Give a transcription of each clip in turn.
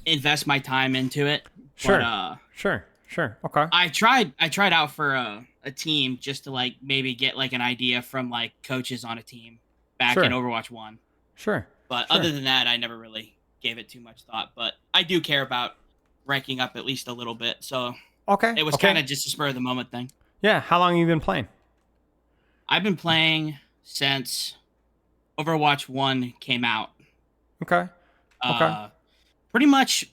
invest my time into it. But Sure. Sure. Okay. I tried out for a team just to like maybe get like an idea from like coaches on a team back in Sure. Overwatch 1. Sure. But other Sure. than that, I never really gave it too much thought, but I do care about ranking up at least a little bit. So Okay. it was kind Okay. of just a spur of the moment thing. Yeah. How long have you been playing? I've been playing since Overwatch 1 came out. Okay. Okay. Uh Pretty much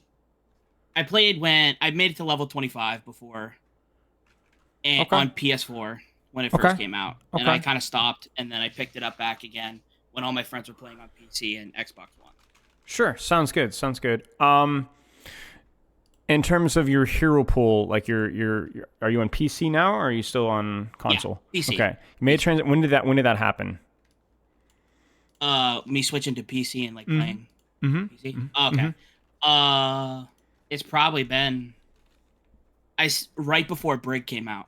I played when I made it to level 25 before and Okay. on PS4 when it first Okay. came out. And I Okay. kind of stopped and then I picked it up back again when all my friends were playing on PC and Xbox One. Sure. Sounds good. Sounds good. In terms of your hero pool, like are you on PC now, or are you still on Yeah, console? PC. Okay. You made a transit. When did that happen? Me switching to PC and like Mm-hmm. playing PC. Mm-hmm. Mm-hmm. Okay. It's probably been right before Brig came out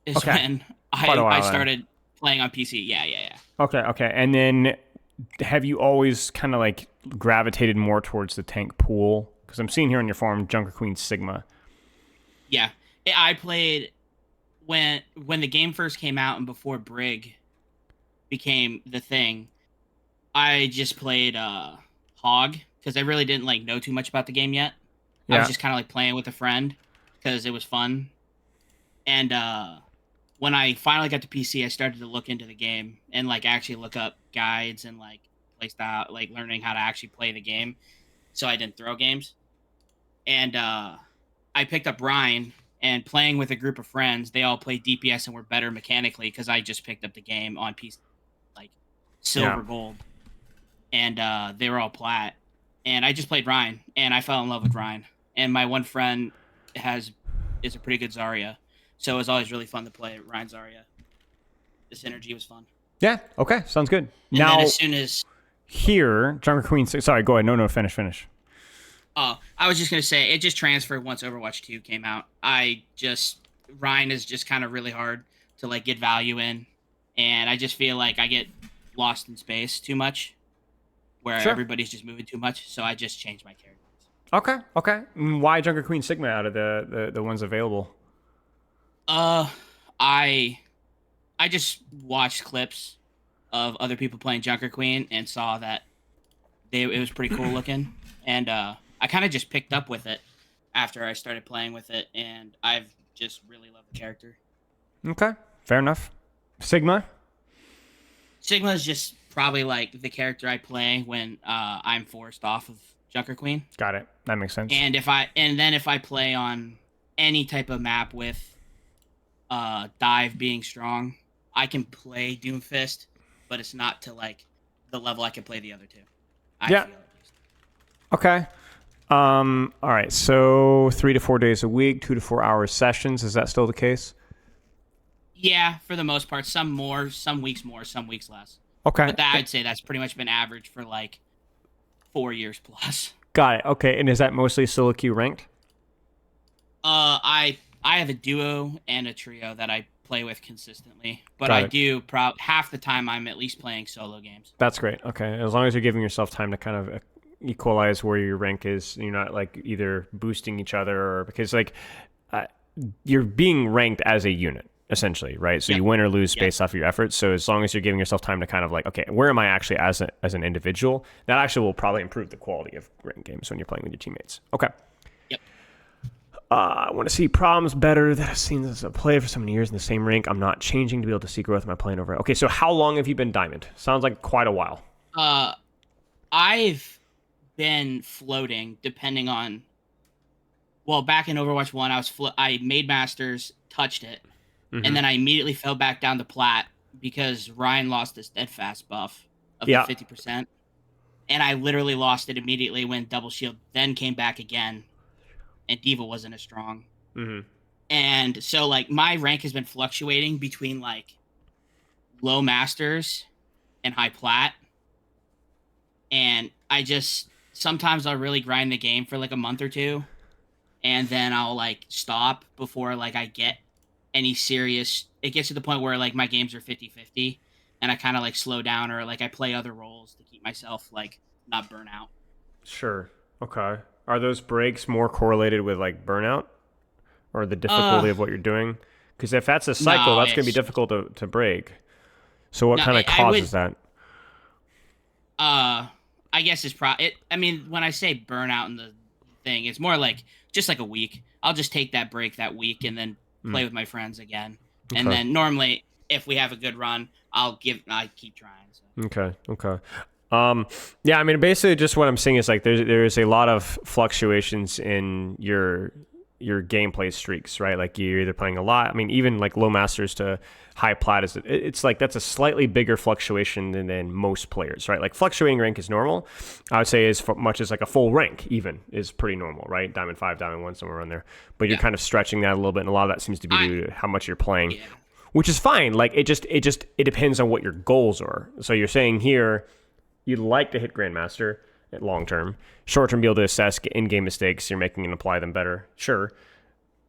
is Okay. when Quite a I while then. started playing on PC. Yeah. Okay. Okay. And then have you always kind of like gravitated more towards the tank pool? Because I'm seeing here on your form, Junkerqueen Sigma. Yeah. I played when the game first came out and before Brig became the thing. I just played Hog because I really didn't like know too much about the game yet. I was Yeah. just kind of like playing with a friend because it was fun. And when I finally got to PC, I started to look into the game and like actually look up guides and like play style, like learning how to actually play the game. So I didn't throw games. And I picked up Ryan and playing with a group of friends. They all played DPS and were better mechanically because I just picked up the game on PC, like Yeah. silver gold, and they were all plat. And I just played Ryan, and I fell in love with Ryan. And my one friend has is a pretty good Zarya, so it was always really fun to play Ryan Zarya. The synergy was fun. Yeah. Okay. Sounds good. And then as Now soon as here, Junkerqueen. Sorry. Go ahead. No. Finish. I was just gonna say it just transferred once Overwatch 2 came out. I just Ryan is just kind of really hard to like get value in, and I just feel like I get lost in space too much, where Sure. everybody's just moving too much. So I just changed my characters. Okay. Okay. Why Junkerqueen Sigma out of the ones available? Uh, I I just watched clips of other people playing Junkerqueen and saw that it was pretty cool looking, and I kind of just picked up with it after I started playing with it, and I've just really loved the character. Okay. Fair enough. Sigma. Sigma is just probably like the character I play when I'm forced off of Junkerqueen, Got it. That makes sense. and then if I play on any type of map with dive being strong, I can play Doomfist, but it's not to like the level I can play the other two. I Yeah. feel at least. Okay. All right. So 3 to 4 days a week, 2 to 4 hour sessions. Is that still the case? Yeah, for the most part, some more, some weeks less. Okay. But that I'd say that's pretty much been average for like 4 years plus. Got it. Okay. And is that mostly solo queue ranked? I have a duo and a trio that I play with consistently, but Got I it. do half the time I'm at least playing solo games. That's great. Okay. As long as you're giving yourself time to kind of equalize where your rank is, you're not like either boosting each other or because like uh, you're being ranked as a unit essentially, right? So Yep. you win or lose Yep. based off of your efforts. So as long as you're giving yourself time to kind of like, okay, where am I actually as an individual? That actually will probably improve the quality of ranked games when you're playing with your teammates. Okay. Yep. I want to see problems better that I've seen as a player for so many years in the same rank. I'm not changing to be able to see growth in my playing over. Okay, so how long have you been diamond? Sounds like quite a while. Uh, I've been floating depending on. Well, back in Overwatch 1, I made masters, touched it, and Mm-hmm. then I immediately fell back down to plat because Ryan lost this steadfast buff of the Yeah. 50%. And I literally lost it immediately when double shield then came back again and Diva wasn't as strong. Mm-hmm. And so like my rank has been fluctuating between like low masters and high plat. And I just sometimes I'll really grind the game for like a month or two and then I'll like stop before like I get any serious it gets to the point where like my games are 50-50 and I kind of like slow down or like I play other roles to keep myself like not burn out. Sure. Okay. Are those breaks more correlated with like burnout or the difficulty of what you're doing? Because if that's a cycle, No, that's going to be difficult to break. So what no, kind of causes that? I guess it's I mean, when I say burnout in the thing, it's more like just like a week. I'll just take that break that week and then play with my friends again. Okay. And then normally, if we have a good run, I keep trying. So. Okay. Yeah, I mean, basically, just what I'm seeing is like there's a lot of fluctuations in your gameplay streaks, right? Like you're either playing a lot. I mean, even like low masters to high plat it's like that's a slightly bigger fluctuation than most players, right? Like fluctuating rank is normal. I would say as much as like a full rank even is pretty normal, right? Diamond 5, Diamond 1, somewhere around there. But you're kind of stretching that a little bit, and a lot of that seems to be due to how much you're playing. Yeah. Which is fine. Like it depends on what your goals are. So you're saying here you'd like to hit Grandmaster at long term. Short term, be able to assess in-game mistakes you're making and apply them better. Sure.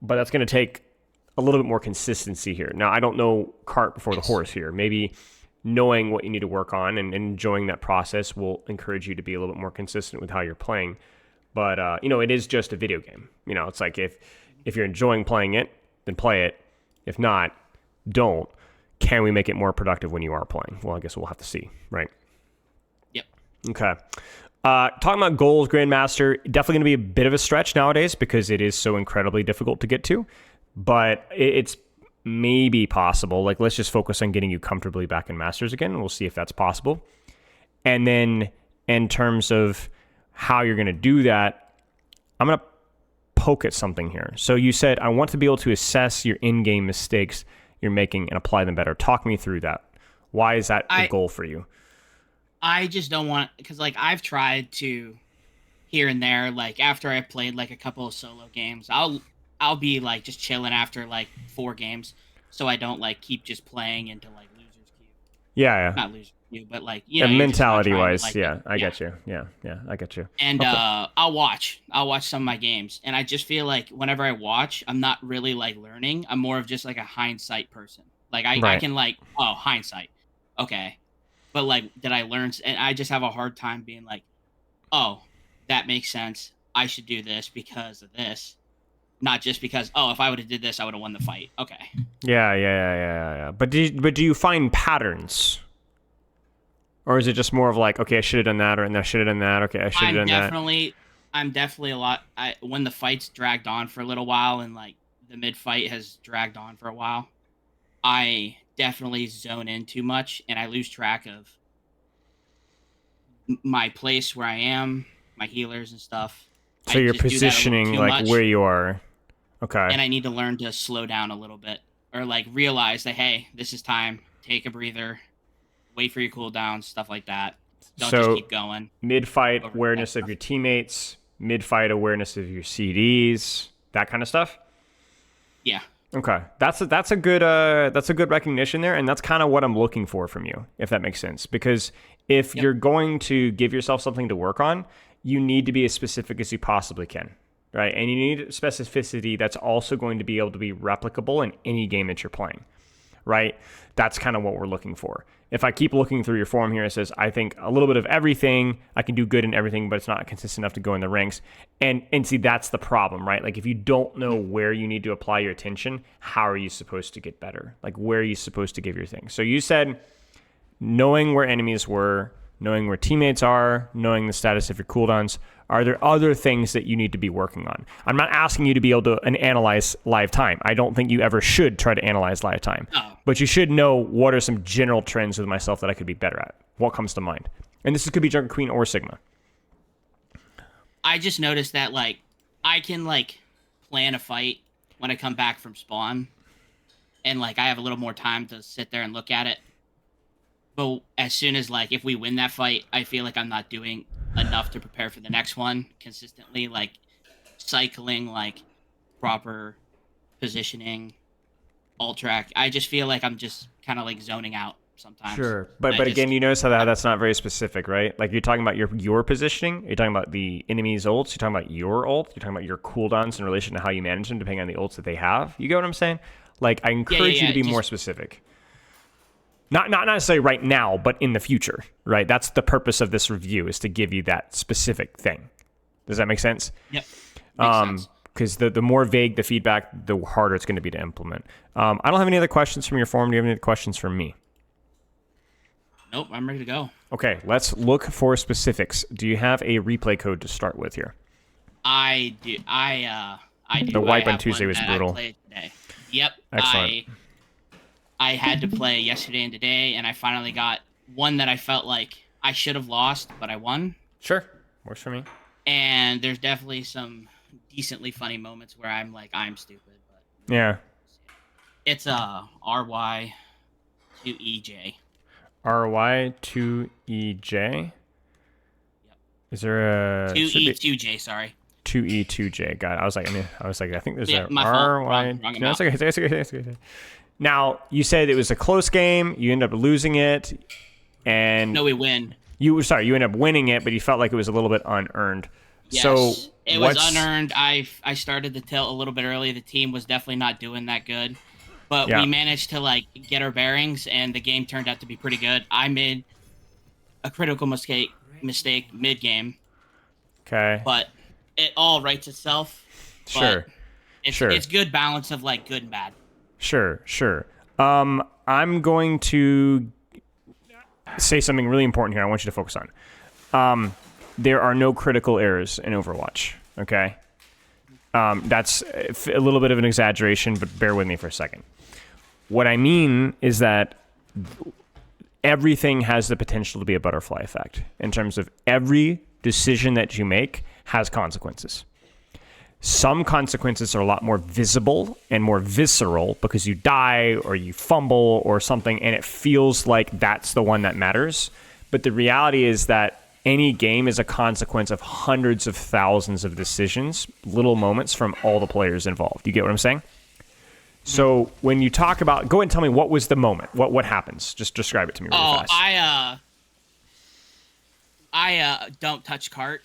But that's going to take a little bit more consistency here. Now, I don't know cart before the horse here. Maybe knowing what you need to work on and enjoying that process will encourage you to be a little bit more consistent with how you're playing. But, it is just a video game. It's like if you're enjoying playing it, then play it. If not, don't. Can we make it more productive when you are playing? Well, I guess we'll have to see, right? Yep. Okay. Talking about goals, Grandmaster, definitely going to be a bit of a stretch nowadays because it is so incredibly difficult to get to. But it's maybe possible. Like, let's just focus on getting you comfortably back in Masters again, and we'll see if that's possible. And then in terms of how you're going to do that, I'm going to poke at something here. So you said, I want to be able to assess your in-game mistakes you're making and apply them better. Talk me through that. Why is that a goal for you? I just don't want, because like I've tried to here and there, like after I played like a couple of solo games, I'll be like just chilling after like 4 games, so I don't like keep just playing into like losers queue. Yeah. Not losers queue, but like mentality wise, like, I get you. Yeah, I get you. And okay. I'll watch some of my games, and I just feel like whenever I watch, I'm not really like learning. I'm more of just like a hindsight person. Like I can like, oh, hindsight, okay. But, like, did I learn? And I just have a hard time being like, oh, that makes sense. I should do this because of this. Not just because, oh, if I would have did this, I would have won the fight. Okay. Yeah. But do you find patterns? Or is it just more of like, okay, I should have done that, or I should have done that, okay, I should have done that? I'm definitely a lot... when the fight's dragged on for a little while and, like, the mid-fight has dragged on for a while, I definitely zone in too much, and I lose track of my place where I am, my healers and stuff. So you're positioning like where you are. Okay. And I need to learn to slow down a little bit, or like realize that, hey, this is time. Take a breather. Wait for your cooldown, stuff like that. Don't just keep going. Mid-fight awareness of your teammates, mid-fight awareness of your CDs, that kind of stuff. Yeah. Okay, that's a good recognition there, and that's kind of what I'm looking for from you, if that makes sense. Because if you're going to give yourself something to work on, you need to be as specific as you possibly can, right? And you need specificity that's also going to be able to be replicable in any game that you're playing, right? That's kind of what we're looking for. If I keep looking through your form here, it says, I think a little bit of everything, I can do good in everything, but it's not consistent enough to go in the ranks. And see, that's the problem, right? Like if you don't know where you need to apply your attention, how are you supposed to get better? Like where are you supposed to give your thing? So you said knowing where enemies were, knowing where teammates are, knowing the status of your cooldowns. Are there other things that you need to be working on? I'm not asking you to be able to analyze live time. I don't think you ever should try to analyze live time. No. But you should know what are some general trends with myself that I could be better at. What comes to mind? And this could be Junkerqueen or Sigma. I just noticed that, like, I can, like, plan a fight when I come back from spawn. And, like, I have a little more time to sit there and look at it. But as soon as, like, if we win that fight, I feel like I'm not doing enough to prepare for the next one consistently, like cycling, like proper positioning, alt track. I just feel like I'm just kind of like zoning out sometimes. Sure, but again, you notice how that's not very specific, right? Like you're talking about your positioning, you're talking about the enemy's ults, you're talking about your ult, you're talking about your cooldowns in relation to how you manage them depending on the ults that they have. You get what I'm saying? Like I encourage you to be more specific. Not necessarily right now, but in the future, right? That's the purpose of this review, is to give you that specific thing. Does that make sense? Yep. Makes sense. Because the more vague the feedback, the harder it's going to be to implement. I don't have any other questions from your forum. Do you have any other questions from me? Nope, I'm ready to go. Okay, let's look for specifics. Do you have a replay code to start with here? I do. I do. The wipe on Tuesday was brutal. I played today. Yep. Excellent. I had to play yesterday and today, and I finally got one that I felt like I should have lost, but I won. Sure. Works for me. And there's definitely some decently funny moments where I'm like, I'm stupid. But yeah. It's RY to EJ. RY to EJ? Yep. Is there a... 2E2J, sorry. 2E2J. Got it. I think there's a my RY... fault. Wrong No, it's okay. Now, you said it was a close game. You ended up losing it. And... No, we win. You ended up winning it, but you felt like it was a little bit unearned. Yes, so it was unearned. I started the tilt a little bit early. The team was definitely not doing that good. But we managed to like get our bearings, and the game turned out to be pretty good. I made a critical mistake mid-game. Okay. But it all rights itself. Sure. It's good balance of like good and bad. Sure. I'm going to say something really important here I want you to focus on. There are no critical errors in Overwatch, okay? That's a little bit of an exaggeration, but bear with me for a second. What I mean is that everything has the potential to be a butterfly effect in terms of every decision that you make has consequences. Some consequences are a lot more visible and more visceral because you die or you fumble or something, and it feels like that's the one that matters. But the reality is that any game is a consequence of hundreds of thousands of decisions, little moments from all the players involved. You get what I'm saying? So when you talk about, go ahead and tell me what was the moment. What happens? Just describe it to me really fast. I don't touch cart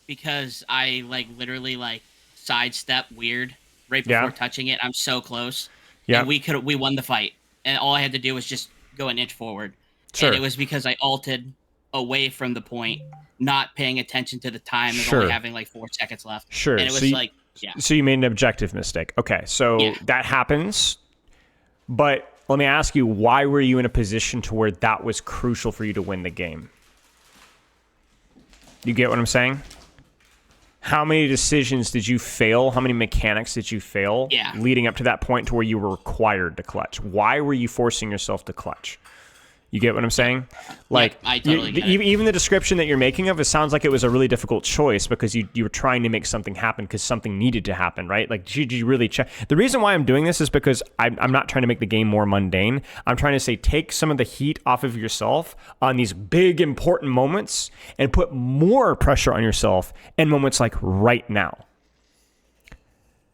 because I like literally like sidestep weird right before touching it. I'm so close. Yeah. And we won the fight. And all I had to do was just go an inch forward. Sure. And it was because I ulted away from the point, not paying attention to the time and only having like 4 seconds left. Sure. And it was So you made an objective mistake. Okay. So that happens. But let me ask you, why were you in a position to where that was crucial for you to win the game? You get what I'm saying? How many decisions did you fail? How many mechanics did you fail leading up to that point to where you were required to clutch? Why were you forcing yourself to clutch? You get what I'm saying? Like, I totally get it. Even the description that you're making of it sounds like it was a really difficult choice because you were trying to make something happen because something needed to happen, right? Like, did you really check? The reason why I'm doing this is because I'm not trying to make the game more mundane. I'm trying to say take some of the heat off of yourself on these big, important moments and put more pressure on yourself in moments like right now.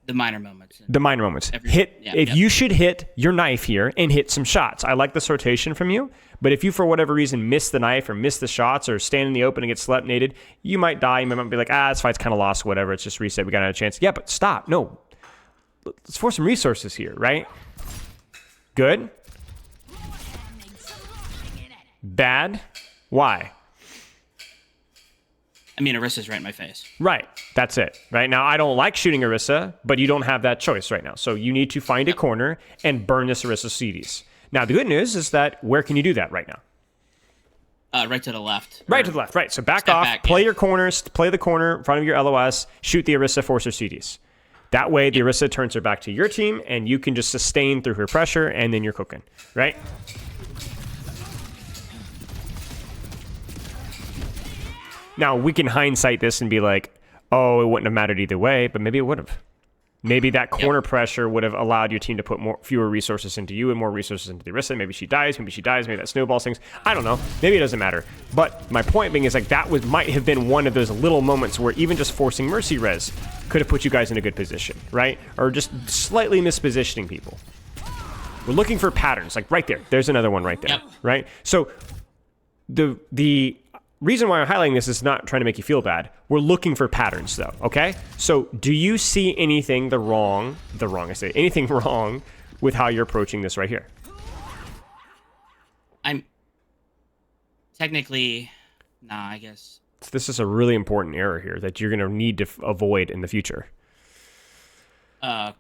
The minor moments. You should hit your knife here and hit some shots. I like this rotation from you, but if you for whatever reason miss the knife or miss the shots or stand in the open and get slept nated, you might die. You might be like, this fight's kind of lost, whatever. It's just reset. We got another chance. Yeah, but stop. No. Let's force some resources here, right? Good. Bad. Why? I mean, Arissa's right in my face. Right. That's it. Right now, I don't like shooting Orisa, but you don't have that choice right now. So you need to find a corner and burn this Orisa CDs. Now, the good news is that where can you do that right now? Right to the left. Right to the left. Right. So back off, play your corners, play the corner in front of your LOS, shoot the Orisa, force her CDs. That way, the Orisa turns her back to your team, and you can just sustain through her pressure, and then you're cooking. Right? Now, we can hindsight this and be like, oh, it wouldn't have mattered either way, but maybe it would have. Maybe that corner pressure would have allowed your team to put fewer resources into you and more resources into the Orisa. Maybe she dies, maybe that snowballs things. I don't know. Maybe it doesn't matter. But my point being is like that might have been one of those little moments where even just forcing Mercy Res could have put you guys in a good position, right? Or just slightly mispositioning people. We're looking for patterns, like right there. There's another one right there, right? So the reason why I'm highlighting this is not trying to make you feel bad. We're looking for patterns, though, okay? So do you see anything anything wrong with how you're approaching this right here? I'm technically, I guess. So this is a really important error here that you're going to need to avoid in the future. Cooldown?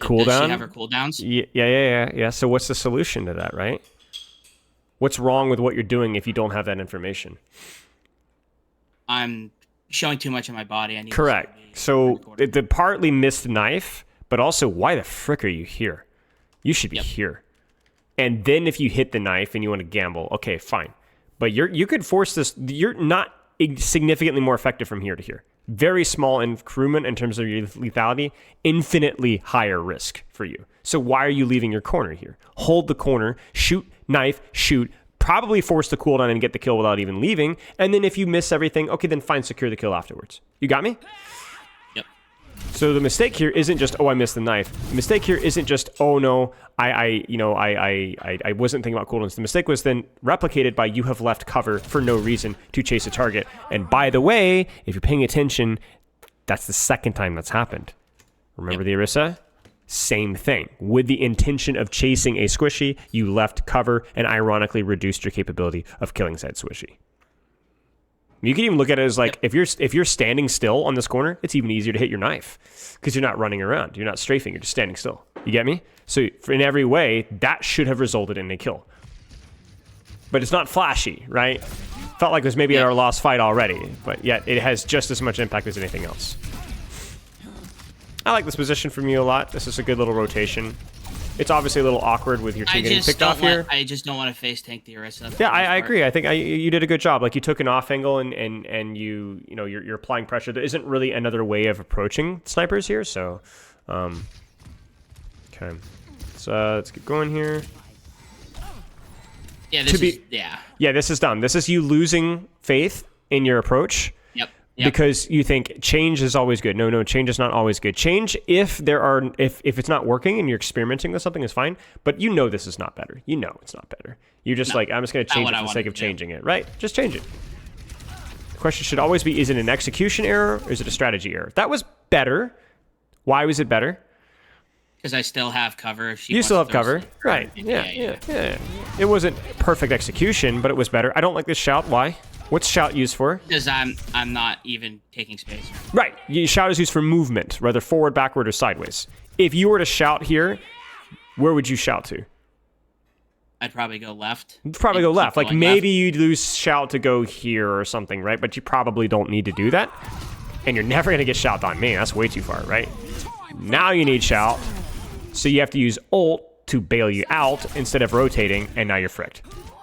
Cooldown? Does she have her cooldowns? Yeah. So what's the solution to that, right? What's wrong with what you're doing if you don't have that information? I'm showing too much of my body. I need Correct. So the partly missed knife, but also why the frick are you here? You should be here. And then if you hit the knife and you want to gamble, okay, fine. But you could force this. You're not significantly more effective from here to here. Very small increment in terms of your lethality, infinitely higher risk for you. So why are you leaving your corner here? Hold the corner, shoot, knife, shoot, probably force the cooldown and get the kill without even leaving. And then if you miss everything, okay, then fine, secure the kill afterwards. You got me? Yep. So the mistake here isn't just, oh, I missed the knife. The mistake here isn't just, oh no, I wasn't thinking about cooldowns. The mistake was then replicated by you have left cover for no reason to chase a target. And by the way, if you're paying attention, that's the second time that's happened. Remember the Orisa? Same thing. With the intention of chasing a squishy, you left cover and ironically reduced your capability of killing said squishy. You can even look at it as like, if you're standing still on this corner, it's even easier to hit your knife because you're not running around. You're not strafing. You're just standing still. You get me? So in every way, that should have resulted in a kill. But it's not flashy, right? Felt like it was maybe our lost fight already, but yet it has just as much impact as anything else. I like this position from you a lot. This is a good little rotation. It's obviously a little awkward with your team getting picked off here. I just don't want to face tank the Orisa. Yeah, I agree. I think you did a good job. Like you took an off angle and you're applying pressure. There isn't really another way of approaching snipers here. So, okay. So let's get going here. Yeah, this is done. This is you losing faith in your approach. Yep. Because you think change is always good. No, change is not always good. Change, if it's not working and you're experimenting with something, is fine. But you know this is not better. You know it's not better. You're just like, I'm just going to change it for the sake of changing it, right? Just change it. The question should always be, is it an execution error or is it a strategy error? That was better. Why was it better? Because I still have cover. You still have cover, right? Yeah. It wasn't perfect execution, but it was better. I don't like this shout. Why? What's shout used for? Because I'm not even taking space. Right. Shout is used for movement, whether forward, backward, or sideways. If you were to shout here, where would you shout to? I'd probably go left. You'd probably go left. Like maybe you'd lose shout to go here or something, right? But you probably don't need to do that. And you're never going to get shout on me. That's way too far, right? Now you need shout. So you have to use ult to bail you out instead of rotating, and now you're fricked.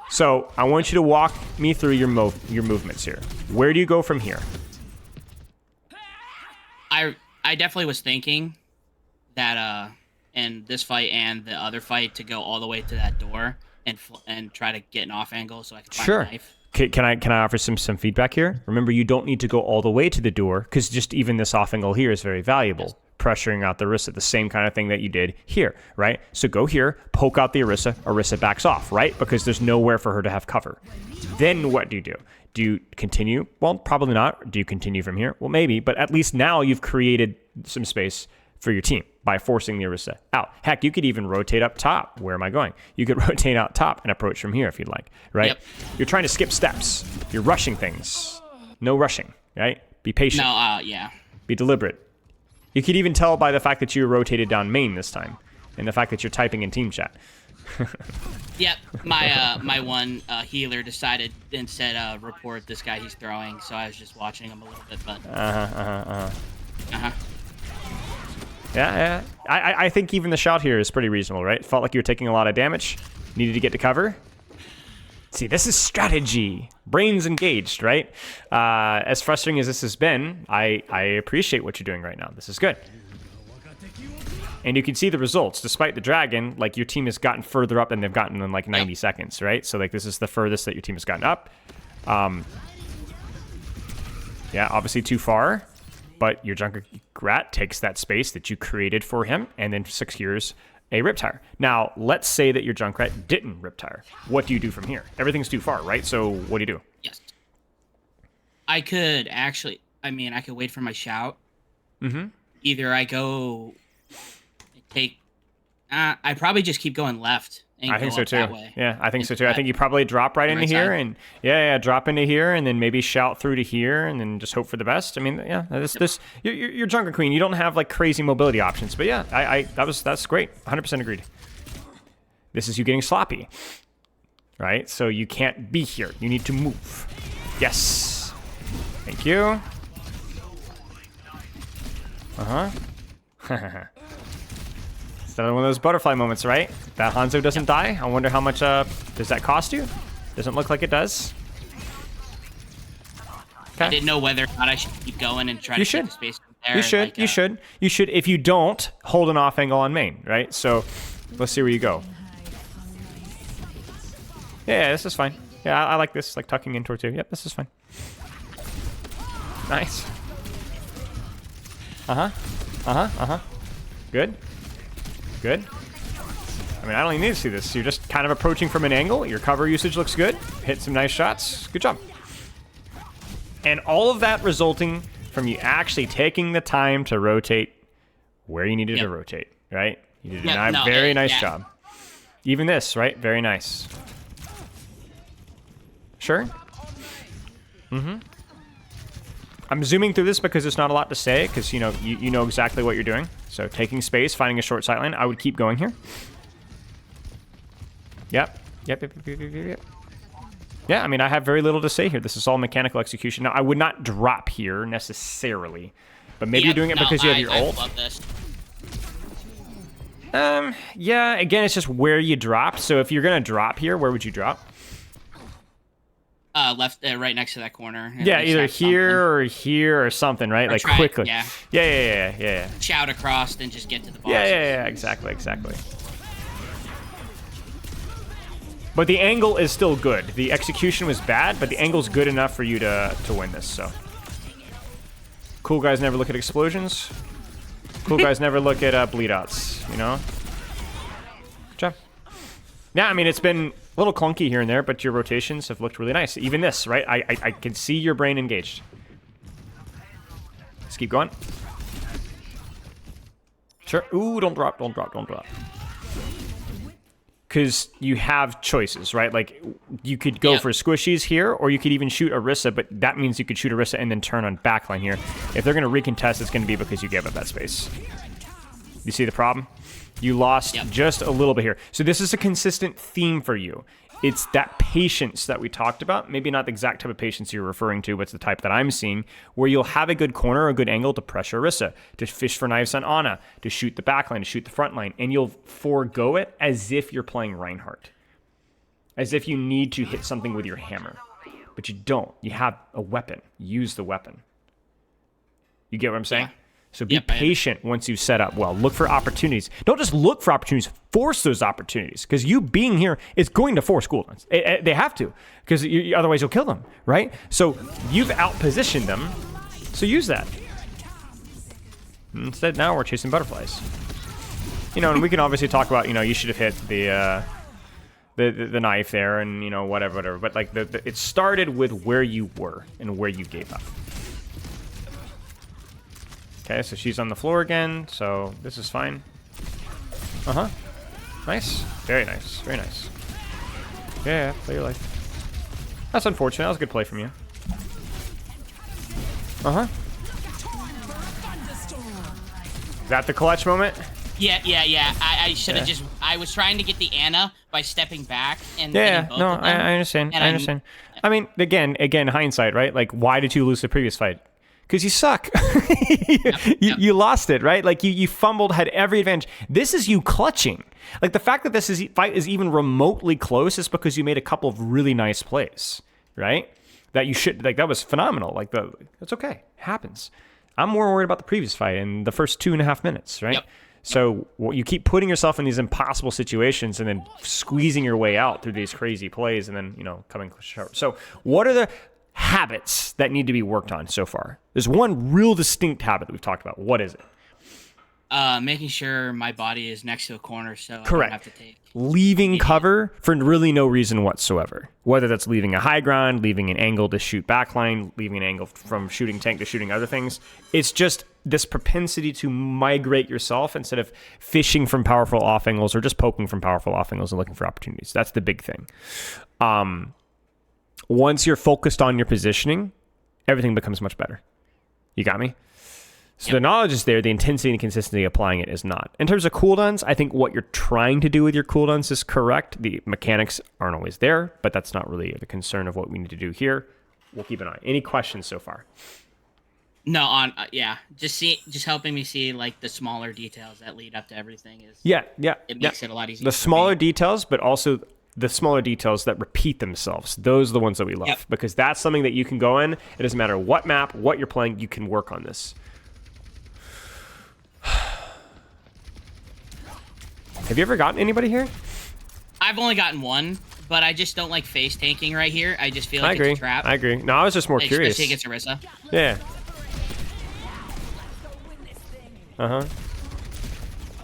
So I want you to walk me through your movements here. Where do you go from here? I definitely was thinking that in this fight and the other fight to go all the way to that door and try to get an off angle so I can find a knife. Can I offer some feedback here? Remember, you don't need to go all the way to the door because just even this off angle here is very valuable. Yes. Pressuring out the Orisa, the same kind of thing that you did here, right? So go here, poke out the Orisa backs off, right? Because there's nowhere for her to have cover. Then what do? Do you continue? Well, probably not. Do you continue from here? Well, maybe, but at least now you've created some space for your team by forcing the Orisa out. Heck, you could even rotate up top. Where am I going? You could rotate out top and approach from here if you'd like, right? Yep. You're trying to skip steps. You're rushing things. No rushing, right? Be patient. No, yeah. Be deliberate. You could even tell by the fact that you rotated down main this time, and the fact that you're typing in team chat. Yep, my one healer decided instead report this guy he's throwing, so I was just watching him a little bit. But Yeah. I think even the shot here is pretty reasonable, right? Felt like you were taking a lot of damage, needed to get to cover. See, this is strategy. Brains engaged, right? As frustrating as this has been, I appreciate what you're doing right now. This is good. And you can see the results. Despite the dragon, like your team has gotten further up than they've gotten in like 90 seconds, right? So like this is the furthest that your team has gotten up. Yeah, obviously too far, but your Junkerqueen takes that space that you created for him and then secures a Riptire. Now, let's say that your Junkrat didn't Riptire. What do you do from here? Everything's too far, right? So what do you do? Yes. I could actually, I could wait for my shout. Mm-hmm. Either I go take, I probably just keep going left and I go think so up too. that way. Yeah, I think Into so too. I that think you probably drop right into right here, side. and drop into here, and then maybe shout through to here, and then just hope for the best. I mean, yeah, you're Junkerqueen. You don't have like crazy mobility options, but yeah, that's great. 100% agreed. This is you getting sloppy, right? So you can't be here. You need to move. Yes. Thank you. It's another one of those butterfly moments, right? That Hanzo doesn't die. I wonder how much does that cost you? Doesn't look like it does. I didn't know whether or not I should keep going and try to keep the space from there. You should. You should. If you don't, hold an off angle on main, right? So let's see where you go. Yeah, this is fine. Yeah, I like this, like tucking in towards you. Yep, this is fine. Nice. Good. Good. I mean, I don't even need to see this. You're just kind of approaching from an angle. Your cover usage looks good. Hit some nice shots. Good job. And all of that resulting from you actually taking the time to rotate where you needed to rotate, right? You did a very nice job. Even this, right? Very nice. Sure. I'm zooming through this because there's not a lot to say, because you know exactly what you're doing. So taking space, finding a short sight line. I would keep going here. Yep. Yeah, I mean, I have very little to say here. This is all mechanical execution. Now, I would not drop here necessarily, but maybe you're doing it because you have your ult. Love this. Yeah, again, it's just where you drop. So if you're gonna drop here, where would you drop? Left, right next to that corner. Yeah, either here or here or something, right? Or like quickly. Yeah. Shout across, then just get to the box. Yeah, exactly. But the angle is still good. The execution was bad, but the angle's good enough for you to win this, so. Cool guys never look at explosions. Cool guys never look at bleed outs, you know? Good job. Yeah, I mean, it's been a little clunky here and there, but your rotations have looked really nice. Even this, right? I can see your brain engaged. Let's keep going. Sure. Ooh, don't drop. Because you have choices, right? Like, you could go for squishies here, or you could even shoot Orisa, but that means you could shoot Orisa and then turn on backline here. If they're going to recontest, it's going to be because you gave up that space. You see the problem? You lost just a little bit here. So this is a consistent theme for you. It's that patience that we talked about. Maybe not the exact type of patience you're referring to, but it's the type that I'm seeing, where you'll have a good corner, a good angle to pressure Orisa, to fish for knives on Ana, to shoot the backline, to shoot the front line, and you'll forego it as if you're playing Reinhardt. As if you need to hit something with your hammer. But you don't. You have a weapon. Use the weapon. You get what I'm saying? Yeah. So be patient once you set up well. Look for opportunities. Don't just look for opportunities. Force those opportunities. Because you being here is going to force cooldowns. They have to. Because otherwise you'll kill them, right? So you've outpositioned them. So use that. Instead, now we're chasing butterflies. You know, and we can obviously talk about, you know, you should have hit the knife there and, you know, whatever. But, like, it started with where you were and where you gave up. Okay, so she's on the floor again, so this is fine. Nice. Very nice. Very nice. Yeah, play your life. That's unfortunate. That was a good play from you. Is that the clutch moment? Yeah. I should have just... I was trying to get the Ana by stepping back and... Yeah, no, I understand. I understand. I mean, again, hindsight, right? Like, why did you lose the previous fight? Because you suck. You lost it, right? Like, you fumbled, had every advantage. This is you clutching. Like, the fact that this fight is even remotely close is because you made a couple of really nice plays, right? That you should, like, that was phenomenal. Like, it's okay. It happens. I'm more worried about the previous fight in the first 2.5 minutes, right? Yep. So you keep putting yourself in these impossible situations and then squeezing your way out through these crazy plays and then, you know, coming short. So what are the habits that need to be worked on so far? There's one real distinct habit that we've talked about. What is it? Making sure my body is next to a corner so I Correct. don't have to take. Leaving cover for really no reason whatsoever. Whether that's leaving a high ground, leaving an angle to shoot backline, leaving an angle from shooting tank to shooting other things. It's just this propensity to migrate yourself instead of fishing from powerful off angles or just poking from powerful off angles and looking for opportunities. That's the big thing. Once you're focused on your positioning, everything becomes much better. You got me? So the knowledge is there, the intensity and consistency applying it is not. In terms of cooldowns, I think what you're trying to do with your cooldowns is correct. The mechanics aren't always there, but that's not really the concern of what we need to do here. We'll keep an eye. Any questions so far? No, just helping me see like the smaller details that lead up to everything is. It makes it a lot easier. The smaller details, but also the smaller details that repeat themselves. Those are the ones that we love because that's something that you can go in. It doesn't matter what map, what you're playing, you can work on this. Have you ever gotten anybody here? I've only gotten one, but I just don't like face tanking right here. I just feel like it's a trap. I agree. No, I was just more curious. Especially against Orisa. Yeah.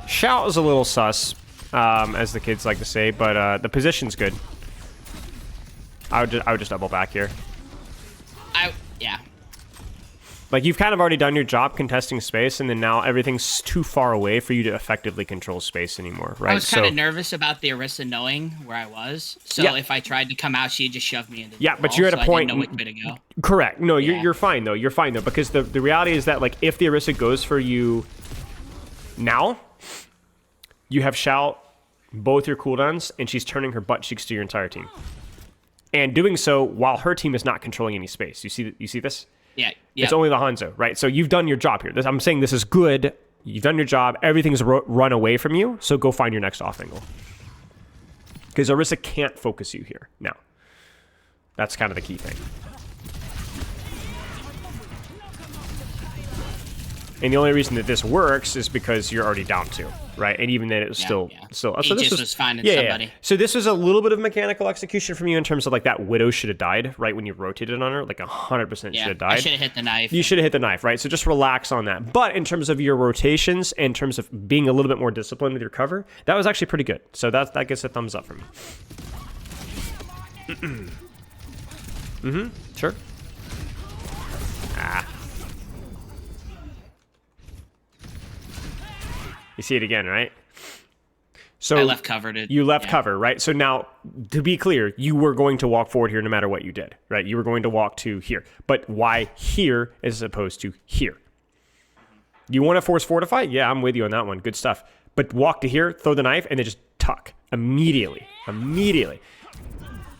Shout is a little sus, as the kids like to say, but the position's good. I would just double back here. Yeah. Like, you've kind of already done your job contesting space, and then now everything's too far away for you to effectively control space anymore, right? I was kind of nervous about the Orisa knowing where I was, so if I tried to come out, she'd just shove me into the wall, but you're at a point... I didn't know which way to go. Correct. No, you're fine, though. You're fine, though, because the reality is that, like, if the Orisa goes for you now, you have Shout, both your cooldowns, and she's turning her butt cheeks to your entire team. And doing so while her team is not controlling any space. You see this? Yeah. It's only the Hanzo, right? So you've done your job here. I'm saying this is good. You've done your job. Everything's run away from you, so go find your next off angle. Because Orisa can't focus you here. Now, that's kind of the key thing. And the only reason that this works is because you're already down 2, right? And even then, it was still. So this was finding somebody. Yeah. So this was a little bit of mechanical execution from you in terms of like that Widow should have died right when you rotated on her, like 100% should have died. I should have hit the knife. You should have hit the knife, right? So just relax on that. But in terms of your rotations, in terms of being a little bit more disciplined with your cover, that was actually pretty good. So that gets a thumbs up from me. Sure. You see it again, right? So I left cover. You left cover, right? So now, to be clear, you were going to walk forward here no matter what you did, right? You were going to walk to here. But why here as opposed to here? You want to force fortify? Yeah, I'm with you on that one. Good stuff. But walk to here, throw the knife, and then just tuck. Immediately.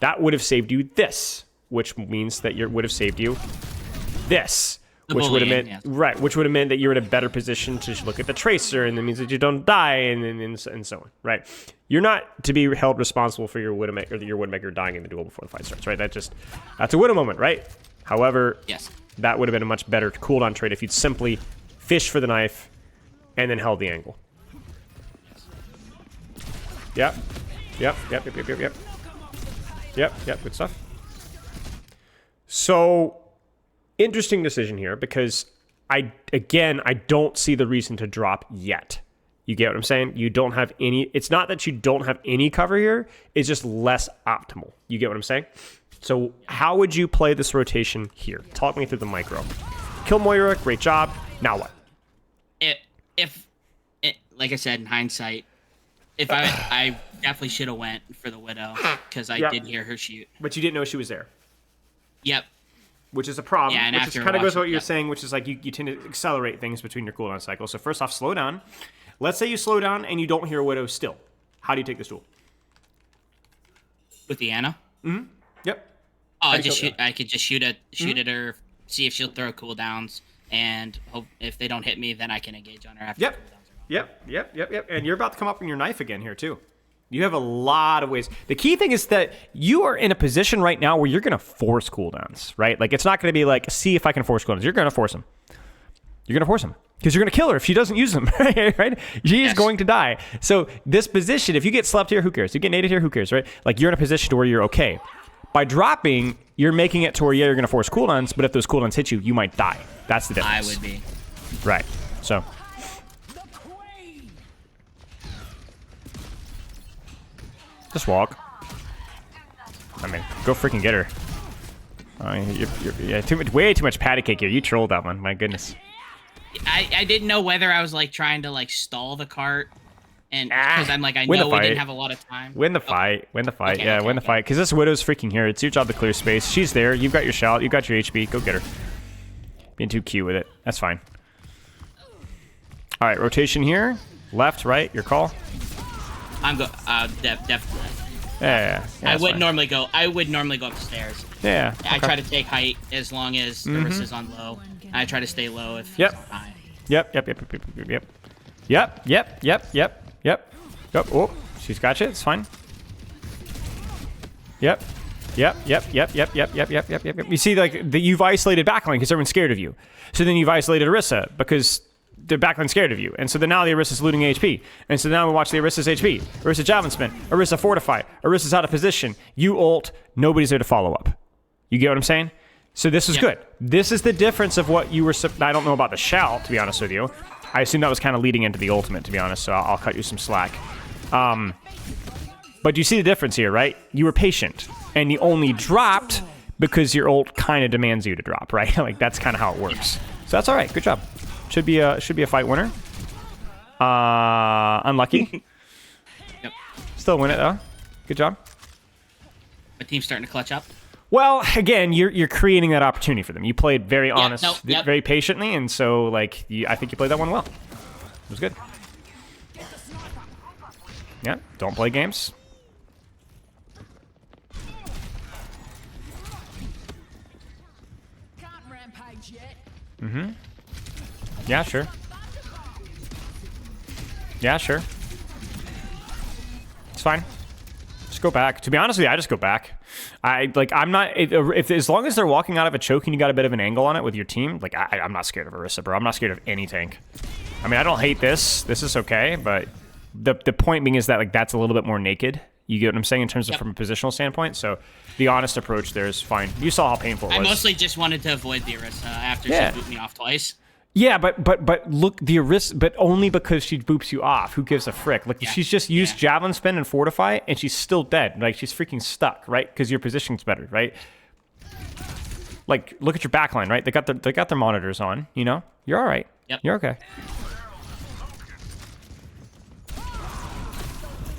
That would have saved you this, which means that would have saved you this. Which would have meant which would have meant that you're in a better position to look at the tracer, and that means that you don't die, and so on, right? You're not to be held responsible for your Widowmaker, or your Widowmaker dying in the duel before the fight starts, right? That's a Widow moment, right? However, that would have been a much better cooldown trade if you'd simply fish for the knife and then held the angle. Yep. Good stuff. So. Interesting decision here because I don't see the reason to drop yet. You get what I'm saying? You don't have any, it's not that you don't have any cover here, it's just less optimal. You get what I'm saying? So how would you play this rotation here? Talk me through the micro. Kill Moira, great job. Now what? Like I said, in hindsight, if I definitely should have went for the Widow because I did hear her shoot. But you didn't know she was there. Yep. Which is a problem, and which kind of goes with what you're saying, which is like you tend to accelerate things between your cooldown cycles. So first off, slow down. Let's say you slow down and you don't hear a Widow still. How do you take this duel? With the Ana? Mm-hmm. Yep. Oh, I could just shoot at her, see if she'll throw cooldowns, and hope if they don't hit me, then I can engage on her after cooldowns are gone. Yep. And you're about to come up on your knife again here too. You have a lot of ways. The key thing is that you are in a position right now where you're going to force cooldowns, right? Like, it's not going to be like, see if I can force cooldowns. You're going to force them. You're going to force them. Because you're going to kill her if she doesn't use them, right? She is going to die. So this position, if you get slept here, who cares? You get naded here, who cares, right? Like, you're in a position to where you're okay. By dropping, you're making it to where, you're going to force cooldowns, but if those cooldowns hit you, you might die. That's the difference. I would be. Right. So... Just walk. I mean, go freaking get her. Yeah, way too much patty cake here. You trolled that one. My goodness. I didn't know whether I was like trying to like stall the cart, and because I'm like I know we didn't have a lot of time. Win the fight. Win the fight. Okay, Win the fight. Because this Widow's freaking here. It's your job to clear space. She's there. You've got your shout. You've got your HP. Go get her. Being too cute with it. That's fine. All right, rotation here. Left, right. Your call. I'm definitely. Yeah. I would normally go up the stairs. Yeah. I try to take height as long as Arissa's on low. I try to stay low if he's high. Yep. Oh, she's got you. It's fine. Yep. You see, like, you've isolated backline because everyone's scared of you. So then you've isolated Orisa because the backline's scared of you. And so then now the Orisa's looting HP. And so now we watch the Orisa's HP. Orisa Javelin Spin. Orisa Fortify. Orisa's out of position. You ult. Nobody's there to follow up. You get what I'm saying? So this is good. This is the difference of what you were... I don't know about the shout, to be honest with you. I assume that was kind of leading into the ultimate, to be honest, so I'll cut you some slack. But you see the difference here, right? You were patient, and you only dropped because your ult kind of demands you to drop, right? Like, that's kind of how it works. So that's all right. Good job. Should be a fight winner. Unlucky. Yep. Still win it, though. Good job. My team's starting to clutch up. Well, again, you're creating that opportunity for them. You played very honest, very patiently, and so like I think you played that one well. It was good. Yeah, don't play games. Yeah, sure. Yeah, sure. It's fine. Just go back. To be honest with you, I just go back. I'm not if as long as they're walking out of a choke and you got a bit of an angle on it with your team, like I'm not scared of Orisa, bro. I'm not scared of any tank. I mean, I don't hate this. This is okay, but the point being is that like that's a little bit more naked. You get what I'm saying in terms of from a positional standpoint. So the honest approach there is fine. You saw how painful it was. I mostly just wanted to avoid the Orisa after she booped me off twice. Yeah, but look, the Orisa, but only because she boops you off. Who gives a frick? Like she's just used Javelin Spin and Fortify, and she's still dead. Like she's freaking stuck, right? Because your position's better, right? Like look at your backline, right? They got their monitors on. You know, you're all right. Yep. You're okay.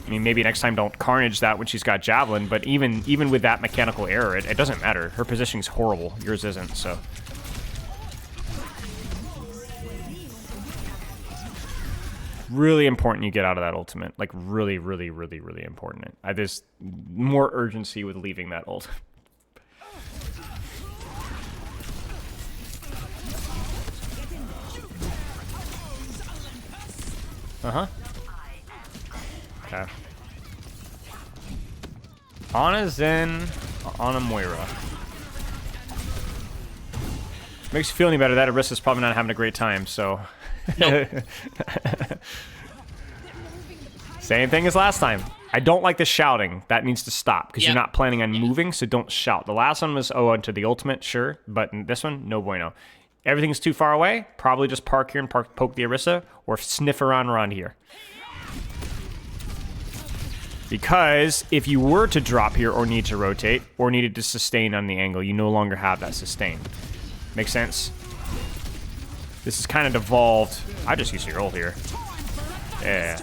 I mean, maybe next time don't Carnage that when she's got Javelin, but even with that mechanical error, it doesn't matter. Her positioning's horrible. Yours isn't, so. Really important you get out of that ultimate. Like, really, really, really, really important. There's more urgency with leaving that ult. Uh-huh. Okay. Ana Zen, Ana Moira. Makes you feel any better, that Orisa's probably not having a great time, so... Nope. Same thing as last time. I don't like the shouting. That needs to stop because you're not planning on moving, so don't shout. The last one was onto the ultimate, sure, but this one, no bueno. Everything's too far away. Probably just park here and poke the Orisa or sniff around here. Because if you were to drop here or need to rotate or needed to sustain on the angle, you no longer have that sustain. Make sense? This is kind of devolved. I just used your ult here. Yeah.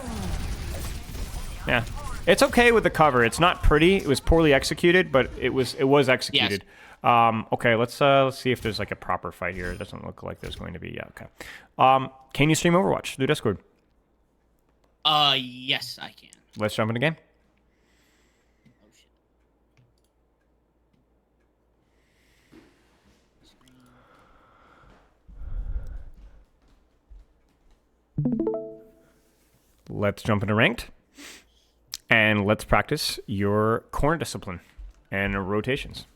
Yeah. It's okay with the cover. It's not pretty. It was poorly executed, but it was executed. Yes. Okay, let's see if there's like a proper fight here. It doesn't look like there's going to be. Yeah, okay. Can you stream Overwatch through Discord? Yes, I can. Let's jump in the game. Let's jump into ranked, and let's practice your corner discipline and rotations.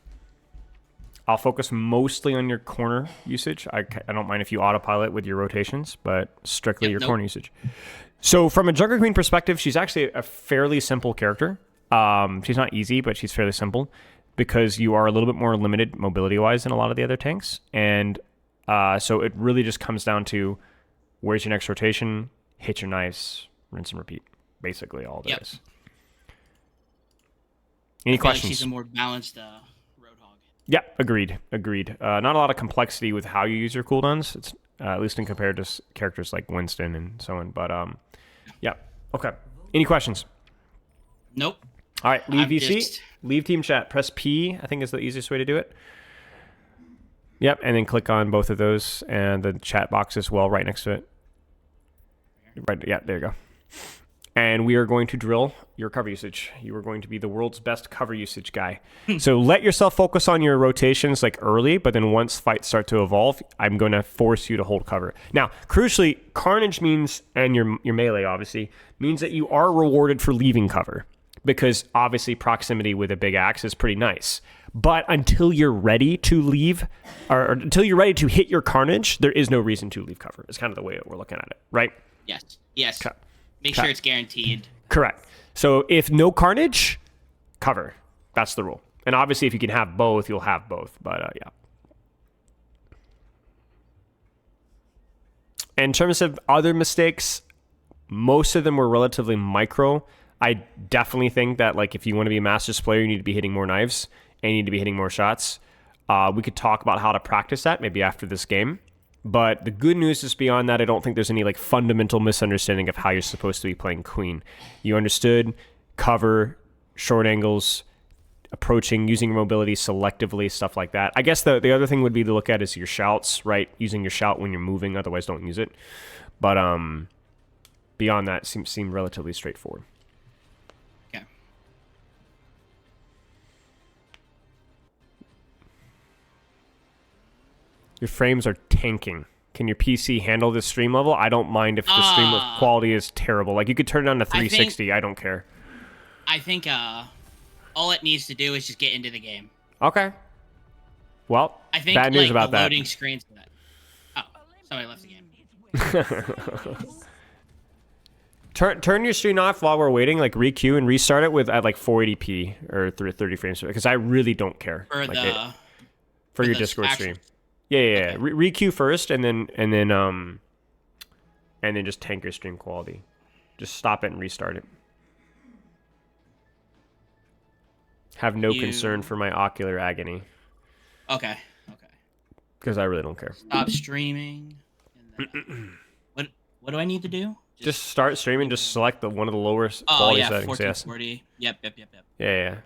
I'll focus mostly on your corner usage. I don't mind if you autopilot with your rotations, but strictly your corner usage. So from a Junkerqueen perspective, she's actually a fairly simple character. She's not easy, but she's fairly simple because you are a little bit more limited mobility-wise than a lot of the other tanks. And so it really just comes down to where's your next rotation, hit your knives, rinse and repeat. Basically all there is. Any I feel like questions? she's a more balanced Roadhog. Yeah, agreed. Not a lot of complexity with how you use your cooldowns. It's at least in compared to characters like Winston and so on. But yeah. Okay. Any questions? Nope. All right. Leave I'm VC. just... Leave team chat. Press P. I think is the easiest way to do it. Yep, and then click on both of those and the chat box as well, right next to it. Right. Yeah. There you go. And we are going to drill your cover usage. You are going to be the world's best cover usage guy. So let yourself focus on your rotations like early, but then once fights start to evolve, I'm going to force you to hold cover. Now, crucially, Carnage means, and your melee obviously, means that you are rewarded for leaving cover. Because obviously proximity with a big axe is pretty nice. But until you're ready to leave, or until you're ready to hit your Carnage, there is no reason to leave cover. It's kind of the way we're looking at it, right? Yes. Yes. Okay. Make sure it's guaranteed. Correct. So if no Carnage, cover. That's the rule. And obviously if you can have both, you'll have both. But yeah. In terms of other mistakes, most of them were relatively micro. I definitely think that like if you want to be a Masters player, you need to be hitting more knives and you need to be hitting more shots. We could talk about how to practice that maybe after this game. But the good news is beyond that, I don't think there's any like fundamental misunderstanding of how you're supposed to be playing Queen. You understood cover, short angles, approaching, using your mobility selectively, stuff like that. I guess the other thing would be to look at is your shouts, right? Using your shout when you're moving, otherwise don't use it. But beyond that, seem relatively straightforward. Okay. Your frames are tanking. Can your PC handle this stream level? I don't mind if the stream quality is terrible. Like you could turn it down to 360. I don't care. I think all it needs to do is just get into the game. Okay. Well, I think bad news like, about the that. loading screens for that. Oh, somebody left the game. Turn your stream off while we're waiting. Like re-queue and restart it with at like 480p or 30 frames because I really don't care For like for your Discord stream. Yeah. Okay. Re-queue first and then just tank your stream quality. Just stop it and restart it. Have no concern for my ocular agony. Okay. Because I really don't care. Stop streaming. And then, what do I need to do? Just start streaming. Just select one of the lower quality settings. 1440. Yes. Yep. Yeah.